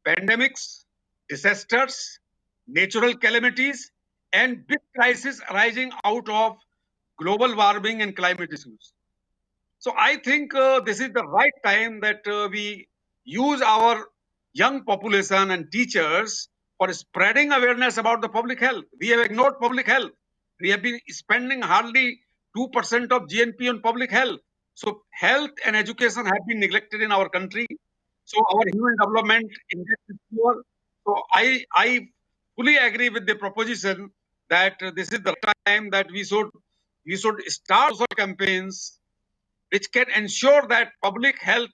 pandemics, disasters, natural calamities, and big crises arising out of global warming and climate issues. So I think this is the right time that we use our young population and teachers for spreading awareness about the public health. We have ignored public health. We have been spending hardly 2% of GNP on public health. So health and education have been neglected in our country. So our human development index is poor. So I fully agree with the proposition that this is the time that we should start social campaigns which can ensure that public health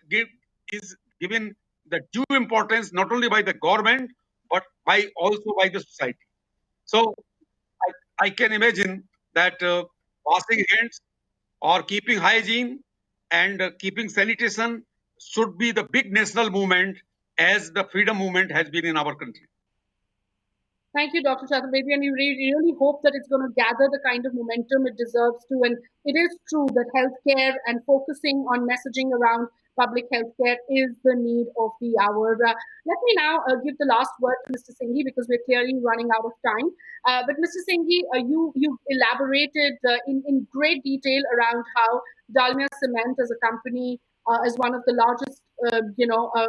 is given the due importance not only by the government but also by the society. So I can imagine that washing hands or keeping hygiene and keeping sanitation should be the big national movement as the freedom movement has been in our country. Thank you, Dr. Chaturvedi, and we really hope that it's going to gather the kind of momentum it deserves to. And it is true that healthcare and focusing on messaging around public healthcare is the need of the hour. Let me now give the last word to Mr. Singhi because we're clearly running out of time. But Mr. Singhi, you elaborated in great detail around how Dalmia Cement as a company, as one of the largest,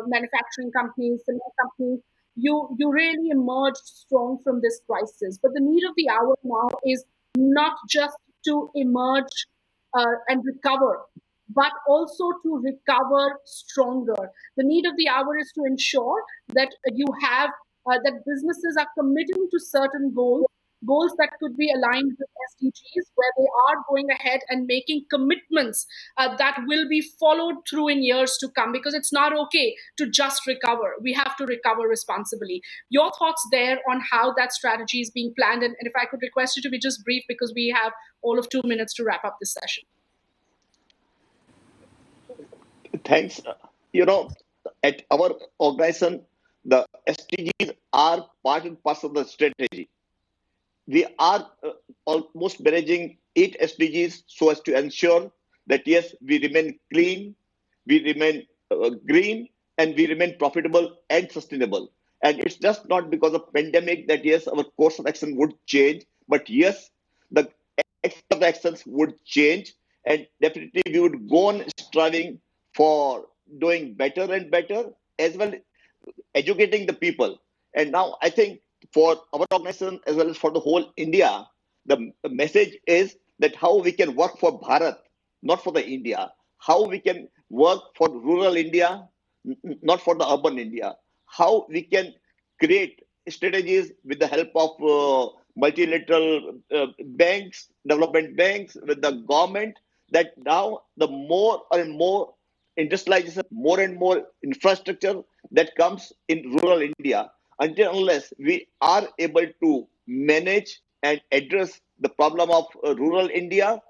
manufacturing companies, cement companies, you really emerged strong from this crisis. But the need of the hour now is not just to emerge and recover, but also to recover stronger. The need of the hour is to ensure that you have that businesses are committing to certain goals that could be aligned with SDGs, where they are going ahead and making commitments that will be followed through in years to come, because it's not okay to just recover. We have to recover responsibly. Your thoughts there on how that strategy is being planned, and if I could request you to be just brief because we have all of 2 minutes to wrap up this session. Thanks. At our organization, the SDGs are part and parcel of the strategy. We are almost managing 8 SDGs so as to ensure that, yes, we remain clean, we remain green, and we remain profitable and sustainable. And it's just not because of pandemic that, yes, our course of action would change, but yes, the actions would change, and definitely we would go on striving for doing better and better, as well educating the people. And now I think for our organization as well as for the whole India, the message is that how we can work for Bharat, not for the India. How we can work for rural India, not for the urban India. How we can create strategies with the help of multilateral banks, development banks, with the government, that now the more and more industrialization, more and more infrastructure that comes in rural India, until unless we are able to manage and address the problem of rural India,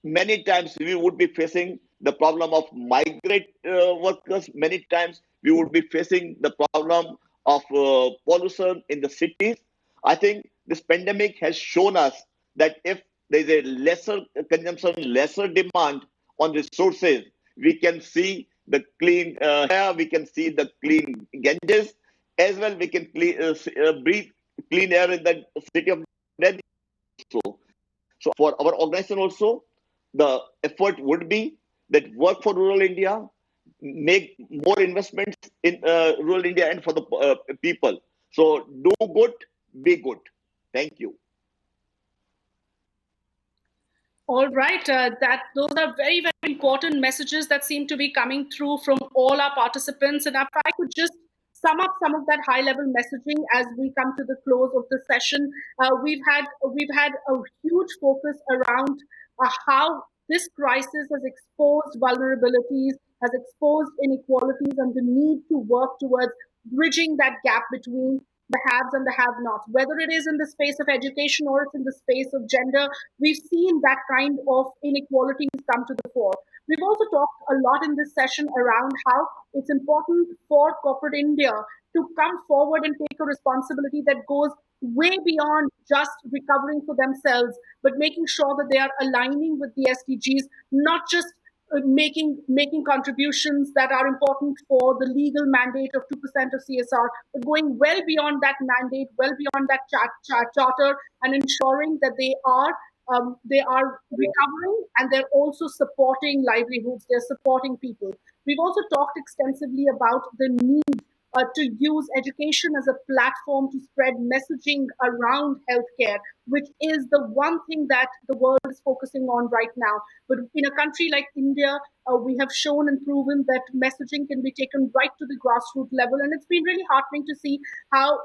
many times we would be facing the problem of migrant workers. Many times we would be facing the problem of pollution in the cities. I think this pandemic has shown us that if there is a lesser consumption, lesser demand on resources, we can see the clean air, we can see the clean Ganges, as well we can breathe clean air in the city of Delhi. So for our organization also, the effort would be that work for rural India, make more investments in rural India and for the people. So do good, be good. Thank you. All right, those are very, very important messages that seem to be coming through from all our participants. And if I could just sum up some of that high-level messaging as we come to the close of the session, we've had a huge focus around how this crisis has exposed vulnerabilities, has exposed inequalities, and the need to work towards bridging that gap between the haves and the have-nots. Whether it is in the space of education or it's in the space of gender, we've seen that kind of inequalities come to the fore. We've also talked a lot in this session around how it's important for corporate India to come forward and take a responsibility that goes way beyond just recovering for themselves, but making sure that they are aligning with the SDGs, not just making contributions that are important for the legal mandate of 2% of CSR, but going well beyond that mandate, well beyond that charter, and ensuring that they are recovering and they're also supporting livelihoods, they're supporting people. We've also talked extensively about the need to use education as a platform to spread messaging around healthcare, which is the one thing that the world is focusing on right now. But in a country like India, we have shown and proven that messaging can be taken right to the grassroots level. And it's been really heartening to see how,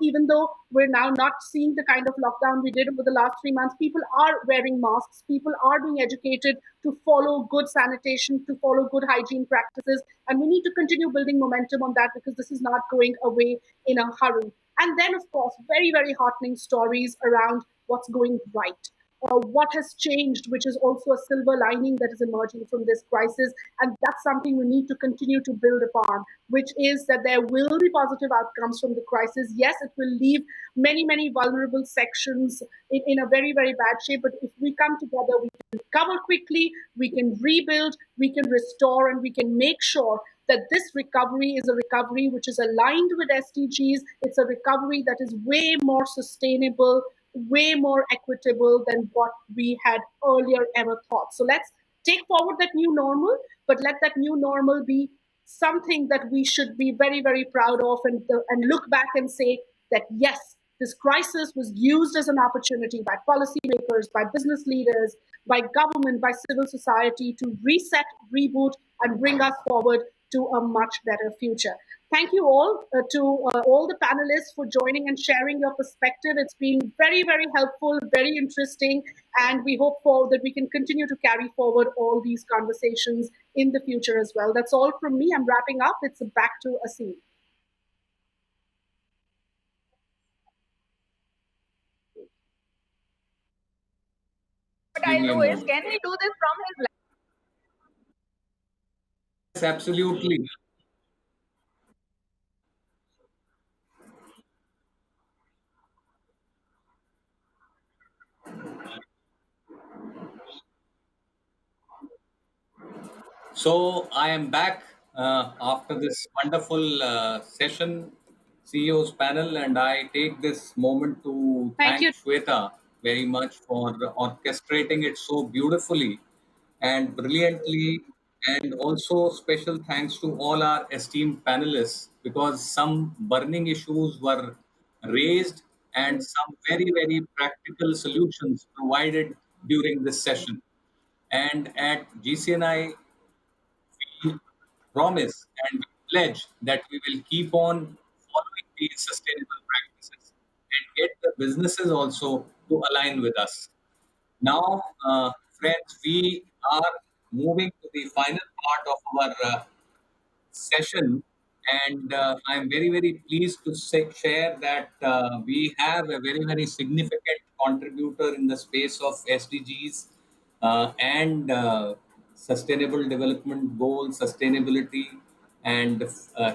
even though we're now not seeing the kind of lockdown we did over the last 3 months, people are wearing masks, people are being educated to follow good sanitation, to follow good hygiene practices. And we need to continue building momentum on that because this is not going away in a hurry. And then, of course, very, very heartening stories around what's going right. What has changed, which is also a silver lining that is emerging from this crisis. And that's something we need to continue to build upon, which is that there will be positive outcomes from the crisis. Yes, it will leave many, many vulnerable sections in a very, very bad shape. But if we come together, we can recover quickly, we can rebuild, we can restore, and we can make sure that this recovery is a recovery which is aligned with SDGs. It's a recovery that is way more sustainable, way more equitable than what we had earlier ever thought. So let's take forward that new normal, but let that new normal be something that we should be very, very proud of and look back and say that yes, this crisis was used as an opportunity by policymakers, by business leaders, by government, by civil society to reset, reboot, and bring us forward to a much better future. Thank you all to all the panelists for joining and sharing your perspective. It's been very, very helpful, very interesting, and we hope that we can continue to carry forward all these conversations in the future as well. That's all from me. I'm wrapping up. It's back to Asim. What I'll do is, can he do this from his laptop? Yes, absolutely. So I am back after this wonderful session, CEO's panel, and I take this moment to Thank you. Shweta very much for orchestrating it so beautifully and brilliantly. And also special thanks to all our esteemed panelists because some burning issues were raised and some very, very practical solutions provided during this session. And at GCNI, we promise and we pledge that we will keep on following these sustainable practices and get the businesses also to align with us. Now, friends, we are moving to the final part of our session. And I'm very, very pleased to share that we have a very, very significant contributor in the space of SDGs and Sustainable Development Goals, sustainability. And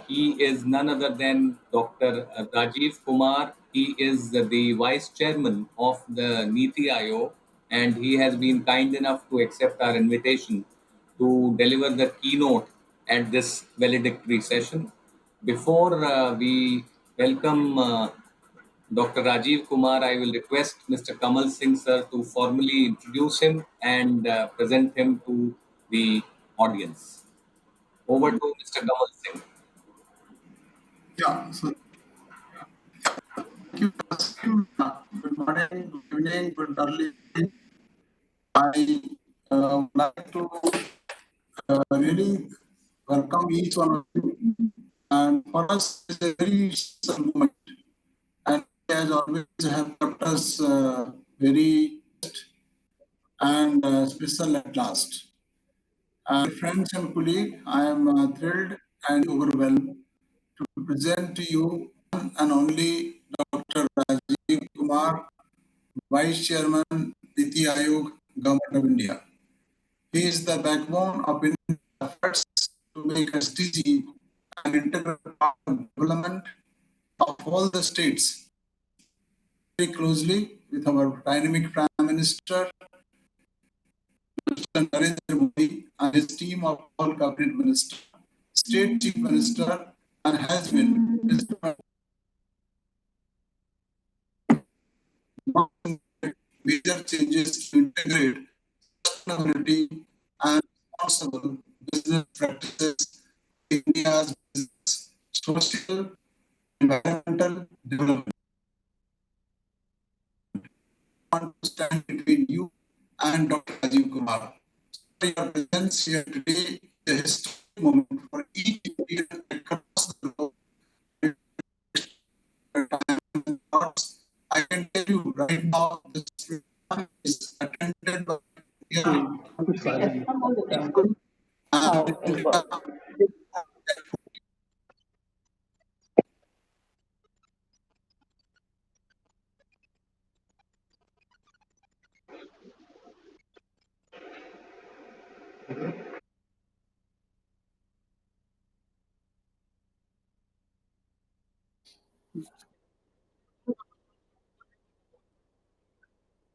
he is none other than Dr. Rajiv Kumar. He is the Vice Chairman of the Niti Aayog, and he has been kind enough to accept our invitation to deliver the keynote at this valedictory session. Before we welcome Dr. Rajiv Kumar, I will request Mr. Kamal Singh sir to formally introduce him and present him to the audience. Over to Mr. Kamal Singh. Yeah, so thank you, Asim. Good morning, good evening, good early evening. I would like to really welcome each one of you. And for us, it's a very special moment. And as always, have kept us very and special at last. Friends and colleagues, I am thrilled and overwhelmed to present to you one and only Dr. Rajiv Kumar, Vice Chairman, Niti Aayog, Government of India. He is the backbone of India's efforts to make SDG an integral part of development of all the states. Very closely with our dynamic Prime Minister, Mr. Narendra Modi, and his team of all cabinet ministers, State Chief Minister, and has been major changes to integrate sustainability and responsible business practices in India's business social, environmental development. I want to stand between you and Dr. Rajiv Kumar. Your presence here today is a historic moment for each leader across the globe. I can tell you right now, this is attended by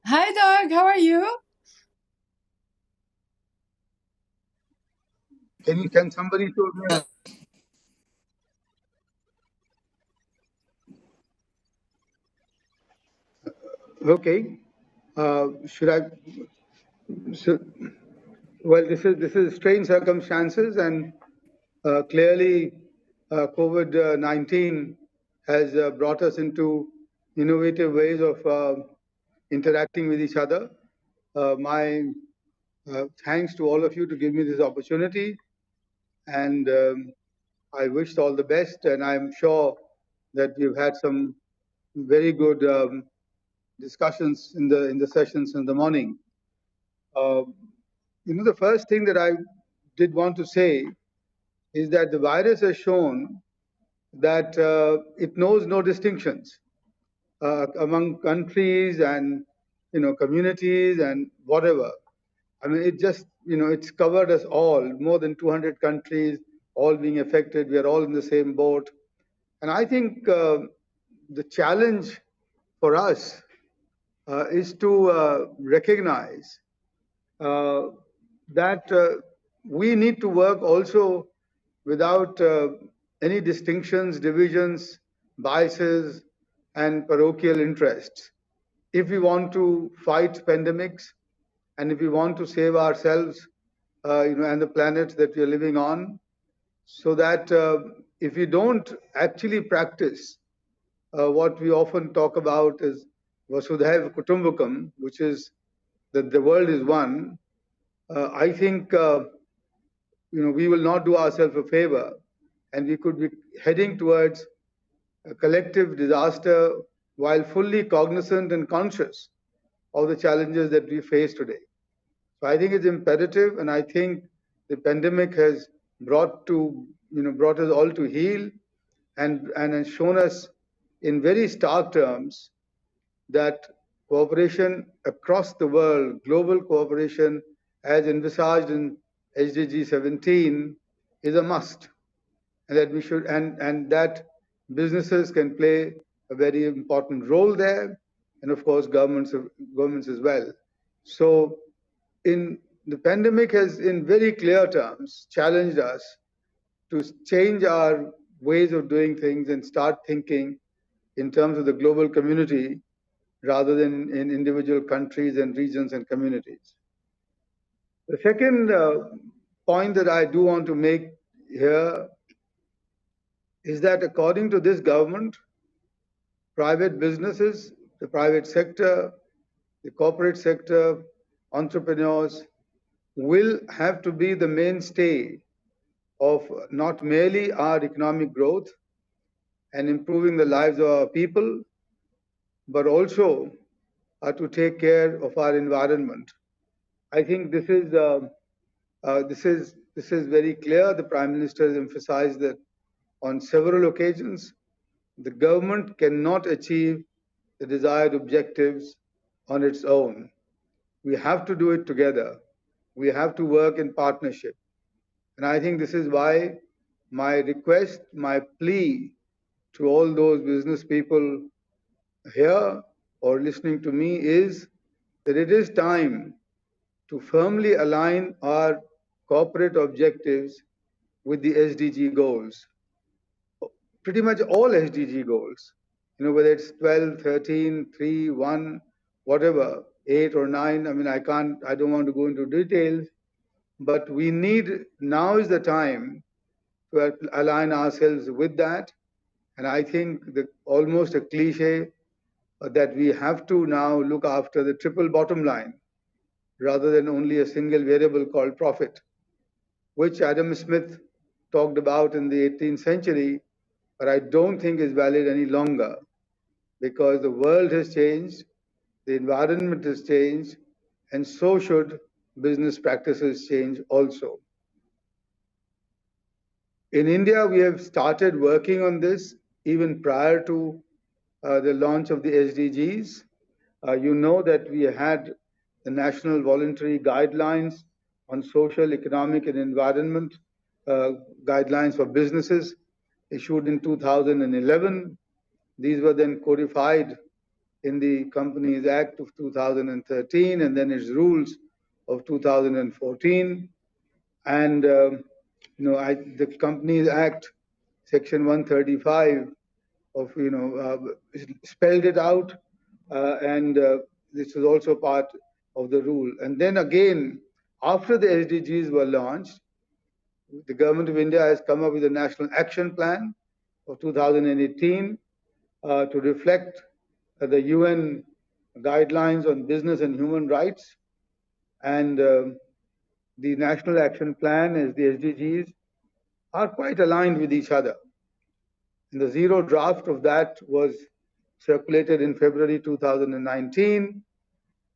Hi, Doug. How are you? Can somebody show me? Okay. Should I? So, well, this is strange circumstances, and clearly, COVID-19 has brought us into innovative ways of interacting with each other. My thanks to all of you to give me this opportunity, and I wish all the best. And I'm sure that we've had some very good discussions in the sessions in the morning. The first thing that I did want to say is that the virus has shown that it knows no distinctions among countries and communities and whatever. I mean, it just it's covered us all. More than 200 countries, all being affected. We are all in the same boat. And I think the challenge for us is to recognize that we need to work also without any distinctions, divisions, biases, and parochial interests. If we want to fight pandemics, and if we want to save ourselves, and the planet that we are living on, so that if we don't actually practice what we often talk about is Vasudhaiva Kutumbakam, which is that the world is one, I think we will not do ourselves a favor, and we could be heading towards a collective disaster while fully cognizant and conscious of the challenges that we face today. So I think it's imperative, and I think the pandemic has brought us all to heel, and has shown us in very stark terms that cooperation across the world, global cooperation as envisaged in SDG 17, is a must, and that we should and that businesses can play a very important role there, and of course governments as well. So, the pandemic has, in very clear terms, challenged us to change our ways of doing things and start thinking in terms of the global community rather than in individual countries and regions and communities. The second point that I do want to make here is that according to this government, private businesses, the private sector, the corporate sector, entrepreneurs will have to be the mainstay of not merely our economic growth and improving the lives of our people, but also to take care of our environment. I think this is very clear. The Prime Minister has emphasized that on several occasions. The government cannot achieve the desired objectives on its own. We have to do it together. We have to work in partnership. And I think this is why my request, my plea to all those business people here or listening to me is that it is time to firmly align our corporate objectives with the SDG goals. Pretty much all SDG goals, whether it's 12, 13, 3, 1, whatever, 8 or 9. I mean, I don't want to go into details, but we need, now is the time to align ourselves with that. And I think almost a cliche that we have to now look after the triple bottom line rather than only a single variable called profit, which Adam Smith talked about in the 18th century, but I don't think is valid any longer because the world has changed, the environment has changed, and so should business practices change also. In India, we have started working on this even prior to the launch of the SDGs. You know that we had the National Voluntary Guidelines on Social, Economic, and Environment guidelines for businesses issued in 2011. These were then codified in the Companies Act of 2013 and then its rules of 2014. And the Companies Act, Section 135 of spelled it out, and this was also part of the rule. And then again, after the SDGs were launched, the Government of India has come up with a National Action Plan of 2018 to reflect the UN guidelines on business and human rights. And the National Action Plan as the SDGs are quite aligned with each other. And the zero draft of that was circulated in February 2019.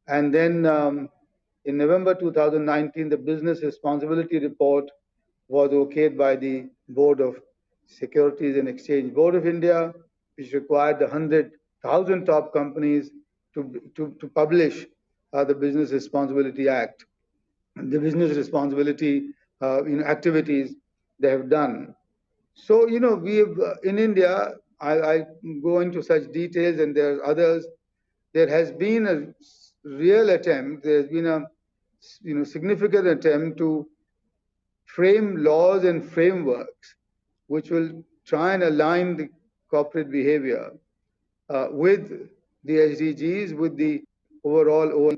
And then in November 2019, the Business Responsibility Report was okayed by the Board of Securities and Exchange Board of India, which required the 100,000 top companies to publish the Business Responsibility Act, and the business responsibility activities they have done. So, we have in India, I go into such details and there are others, there has been a real attempt, there has been a significant attempt to frame laws and frameworks which will try and align the corporate behavior with the SDGs, with the overall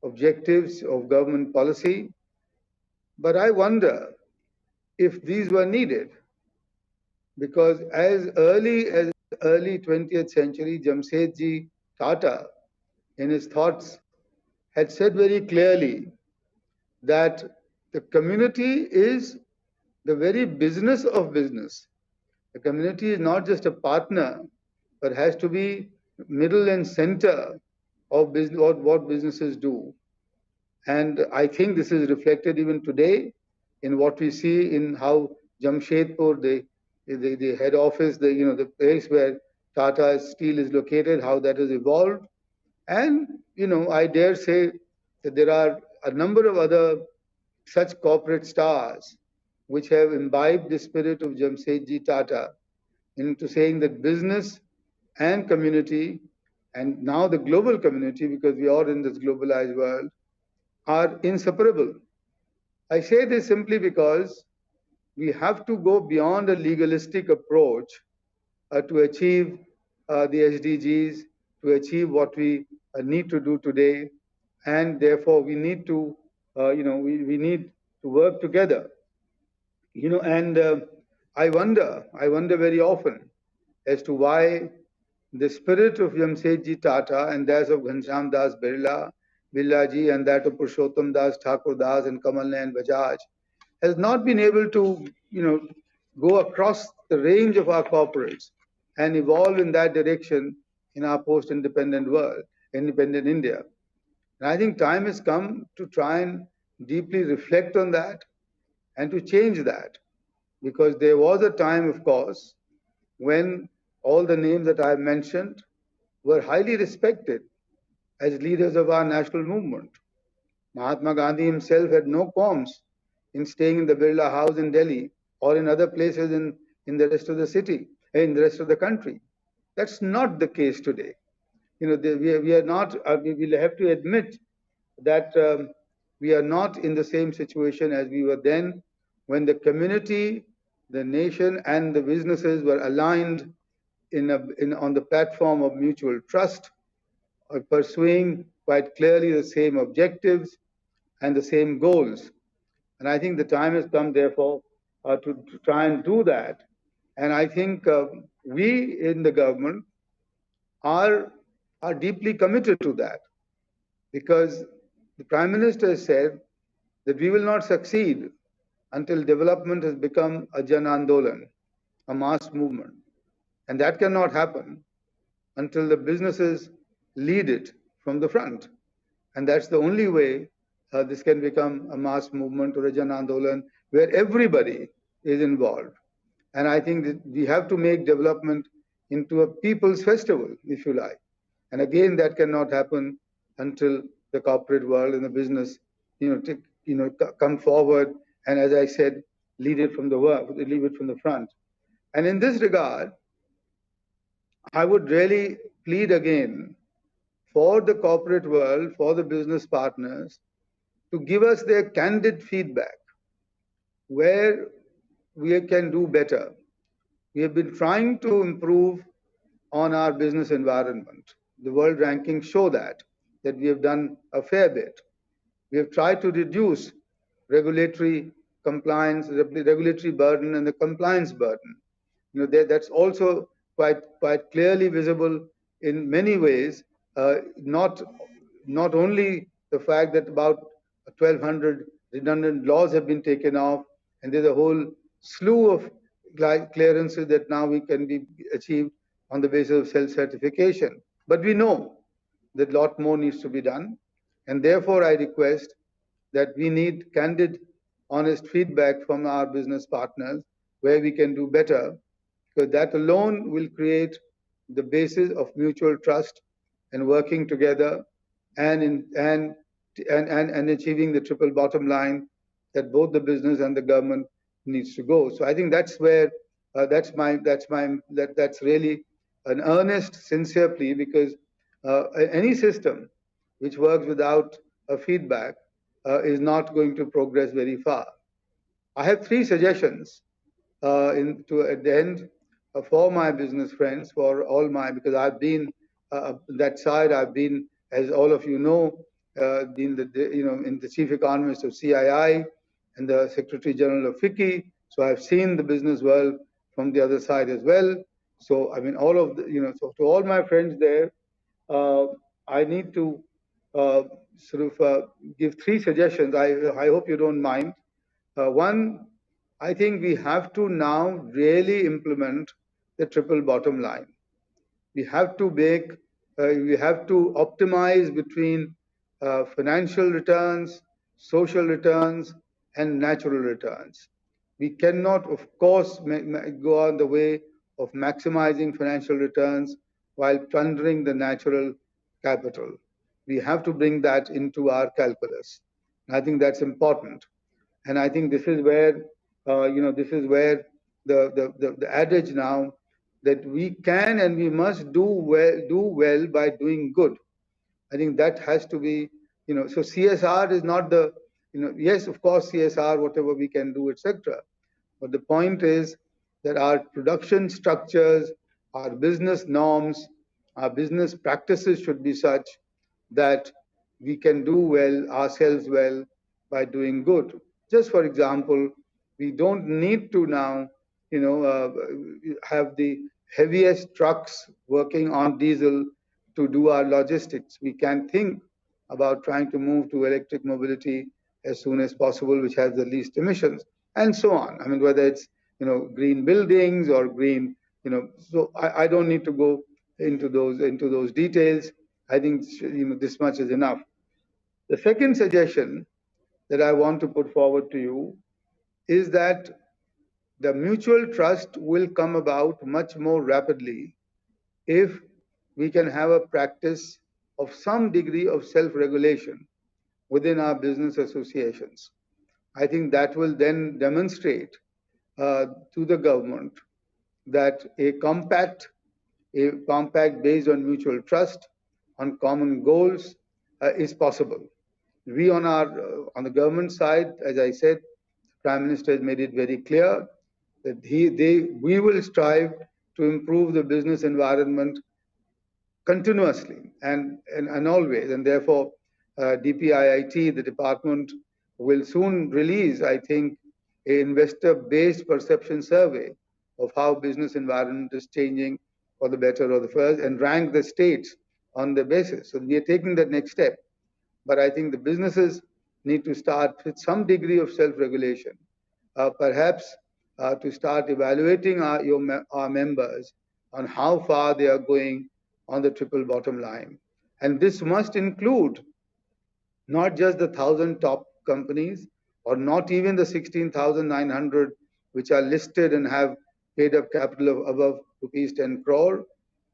objectives of government policy. But I wonder if these were needed, because as early 20th century, Jamsetji Tata, in his thoughts, had said very clearly that the community is the very business of business. The community is not just a partner, but has to be middle and center of business, what businesses do. And I think this is reflected even today in what we see in how Jamshedpur, the head office, the place where Tata Steel is located, how that has evolved. And, I dare say that there are a number of other such corporate stars which have imbibed the spirit of Jamsetji Tata into saying that business and community, and now the global community, because we are in this globalized world, are inseparable. I say this simply because we have to go beyond a legalistic approach to achieve the SDGs, to achieve what we need to do today, and therefore we need to, we need to work together. And I wonder very often as to why the spirit of Jamsetji Tata and that of Ghanshyam Das Birlaji and that of Purushottam Das Thakur Das and Kamal and Bajaj has not been able to, go across the range of our corporates and evolve in that direction in our post-independent world, independent India. And I think time has come to try and deeply reflect on that and to change that, because there was a time, of course, when all the names that I have mentioned were highly respected as leaders of our national movement. Mahatma Gandhi himself had no qualms in staying in the Birla House in Delhi or in other places in the rest of the city, in the rest of the country. That's not the case today. We are not, we will have to admit that we are not in the same situation as we were then, when the community, the nation, and the businesses were aligned on the platform of mutual trust, pursuing quite clearly the same objectives and the same goals. And I think the time has come, therefore, to try and do that. And I think we in the government are deeply committed to that, because the Prime Minister has said that we will not succeed until development has become a Jan Andolan, a mass movement. And that cannot happen until the businesses lead it from the front. And that's the only way this can become a mass movement or a Jan Andolan where everybody is involved. And I think that we have to make development into a people's festival, if you like. And again, that cannot happen until the corporate world and the business, come forward and, as I said, lead it from the front. And in this regard, I would really plead again for the corporate world, for the business partners, to give us their candid feedback where we can do better. We have been trying to improve on our business environment. The world rankings show that we have done a fair bit. We have tried to reduce regulatory compliance, regulatory burden, and the compliance burden. That's also quite clearly visible in many ways. Not only the fact that about 1,200 redundant laws have been taken off, and there's a whole slew of clearances that now we can be achieved on the basis of self-certification. But we know that a lot more needs to be done, and therefore I request that we need candid, honest feedback from our business partners where we can do better, because that alone will create the basis of mutual trust and working together and achieving the triple bottom line that both the business and the government needs to go. So I think that's where that's really an earnest, sincere plea, because any system which works without a feedback is not going to progress very far. I have 3 suggestions at the end for my business friends, for all because I've been that side. I've been, as all of you know, in the chief economist of CII and the Secretary General of FICCI. So I've seen the business world from the other side as well. So I mean, all of so to all my friends there, I need to give 3 suggestions. I hope you don't mind. One, I think we have to now really implement the triple bottom line. We have to optimize between financial returns, social returns, and natural returns. We cannot, of course, go on the way of maximizing financial returns while plundering the natural capital. We have to bring that into our calculus. I think that's important. And I think this is where, the adage now that we can and we must do well by doing good. I think that has to be, so CSR is not the, yes, of course, CSR, whatever we can do, etc. But the point is that our production structures, our business norms, our business practices should be such that we can do well ourselves well by doing good. Just for example, we don't need to now, have the heaviest trucks working on diesel to do our logistics. We can think about trying to move to electric mobility as soon as possible, which has the least emissions, and so on. I mean, whether it's green buildings or green, so I don't need to go into those details. I think this much is enough. The second suggestion that I want to put forward to you is that the mutual trust will come about much more rapidly if we can have a practice of some degree of self-regulation within our business associations. I think that will then demonstrate to the government that a compact based on mutual trust, on common goals, is possible. We on the government side, as I said, the Prime Minister has made it very clear that we will strive to improve the business environment continuously and always, and therefore DPIIT, the department, will soon release, I think, an investor-based perception survey of how business environment is changing for the better or the worse, and rank the states on the basis. So we are taking that next step. But I think the businesses need to start with some degree of self-regulation, perhaps to start evaluating our members on how far they are going on the triple bottom line. And this must include not just the 1,000 top companies or not even the 16,900 which are listed and have paid up capital of above rupees 10 crore,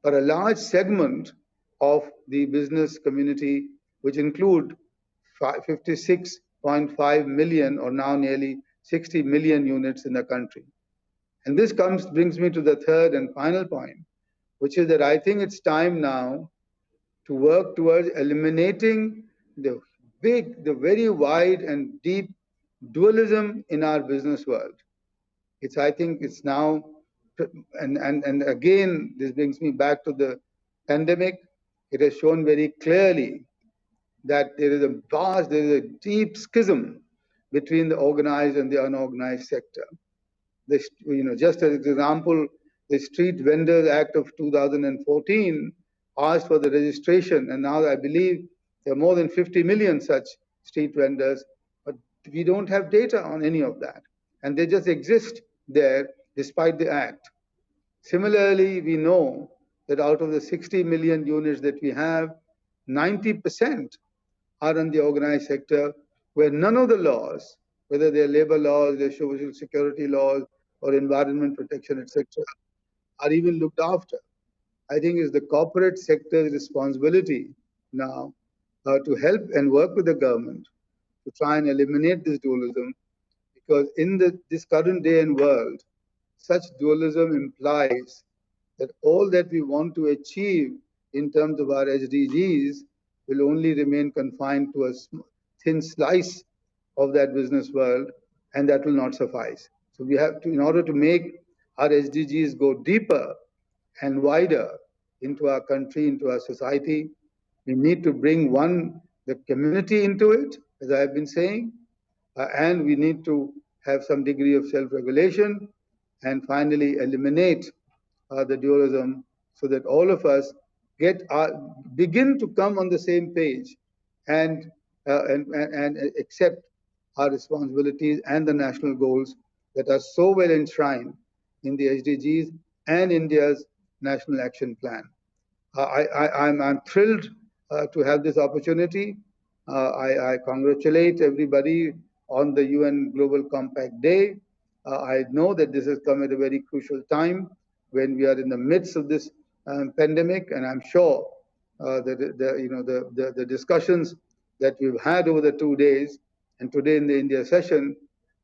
but a large segment of the business community, which include 56.5 million or now nearly 60 million units in the country. And this brings me to the third and final point, which is that I think it's time now to work towards eliminating the very wide and deep dualism in our business world. I think it's now, and again, this brings me back to the pandemic. It has shown very clearly that there is a deep schism between the organized and the unorganized sector. Just as an example, the Street Vendors Act of 2014 asked for the registration, and now I believe there are more than 50 million such street vendors, but we don't have data on any of that, and they just exist there despite the act. Similarly, we know that out of the 60 million units that we have, 90% are in the organized sector, where none of the laws, whether they're labor laws, they're social security laws, or environment protection, etc., are even looked after. I think it's the corporate sector's responsibility now to help and work with the government to try and eliminate this dualism, because in this current day and world, such dualism implies that all that we want to achieve in terms of our SDGs will only remain confined to a thin slice of that business world, and that will not suffice. So we have to, in order to make our SDGs go deeper and wider into our country, into our society, we need to bring the community into it, as I have been saying, and we need to have some degree of self-regulation, and finally eliminate the dualism so that all of us begin to come on the same page and accept our responsibilities and the national goals that are so well enshrined in the SDGs and India's National Action Plan. I'm thrilled to have this opportunity. I congratulate everybody on the UN Global Compact Day. I know that this has come at a very crucial time when we are in the midst of this pandemic, and I'm sure that the discussions that we've had over the 2 days and today in the India session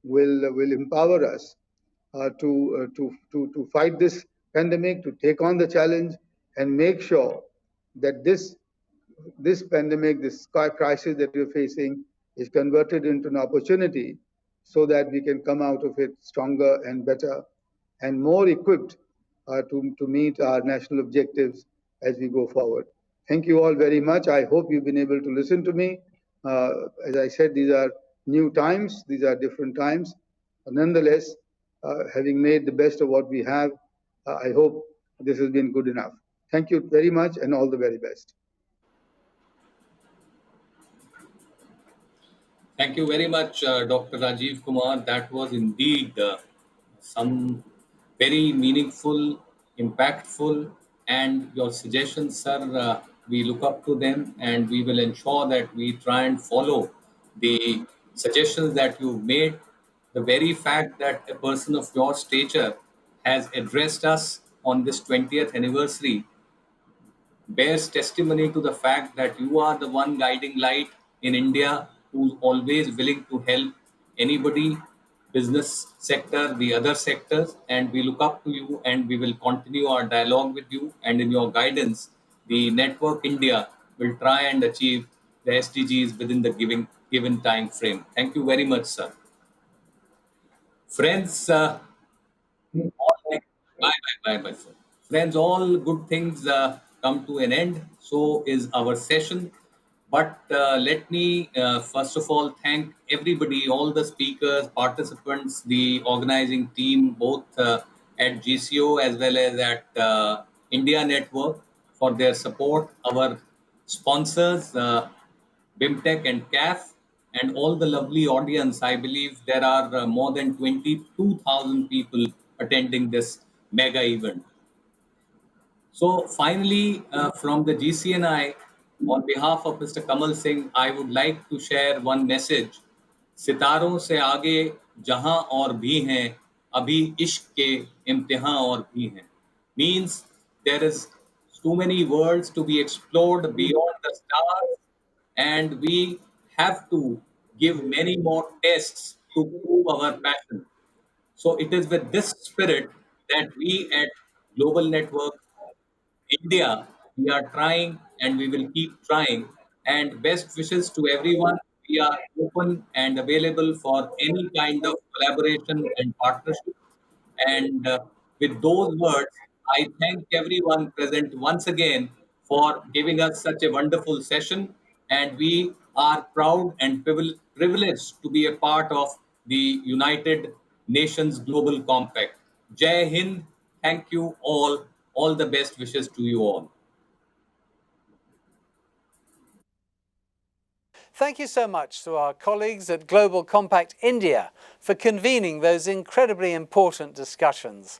will empower us to fight this pandemic, to take on the challenge, and make sure that this pandemic, this crisis that we're facing, is converted into an opportunity so that we can come out of it stronger and better and more equipped to meet our national objectives as we go forward. Thank you all very much. I hope you've been able to listen to me. As I said, these are new times, these are different times. But nonetheless, having made the best of what we have, I hope this has been good enough. Thank you very much and all the very best. Thank you very much, Dr. Rajiv Kumar. That was indeed some very meaningful, impactful, and your suggestions, sir, we look up to them, and we will ensure that we try and follow the suggestions that you've made. The very fact that a person of your stature has addressed us on this 20th anniversary bears testimony to the fact that you are the one guiding light in India who's always willing to help anybody, business sector, the other sectors, and we look up to you, and we will continue our dialogue with you. And in your guidance, the Network India will try and achieve the SDGs within the given time frame. Thank you very much, sir. Friends, bye, sir. Friends, all good things come to an end. So is our session. But let me first of all thank everybody, all the speakers, participants, the organizing team, both at GCO as well as at India Network for their support, our sponsors, BIMTech and CAF, and all the lovely audience. I believe there are more than 22,000 people attending this mega event. So finally, from the GCNI, on behalf of Mr. Kamal Singh, I would like to share one message. सितारों से आगे जहां और भी हैं, अभी इश्क के इम्तिहान और भी हैं. Means there is too many worlds to be explored beyond the stars, and we have to give many more tests to prove our passion. So it is with this spirit that we at Global Network India, we are trying and we will keep trying. And best wishes to everyone. We are open and available for any kind of collaboration and partnership. And with those words, I thank everyone present once again for giving us such a wonderful session. And we are proud and privileged to be a part of the United Nations Global Compact. Jai Hind. Thank you all. All the best wishes to you all. Thank you so much to our colleagues at Global Compact India for convening those incredibly important discussions.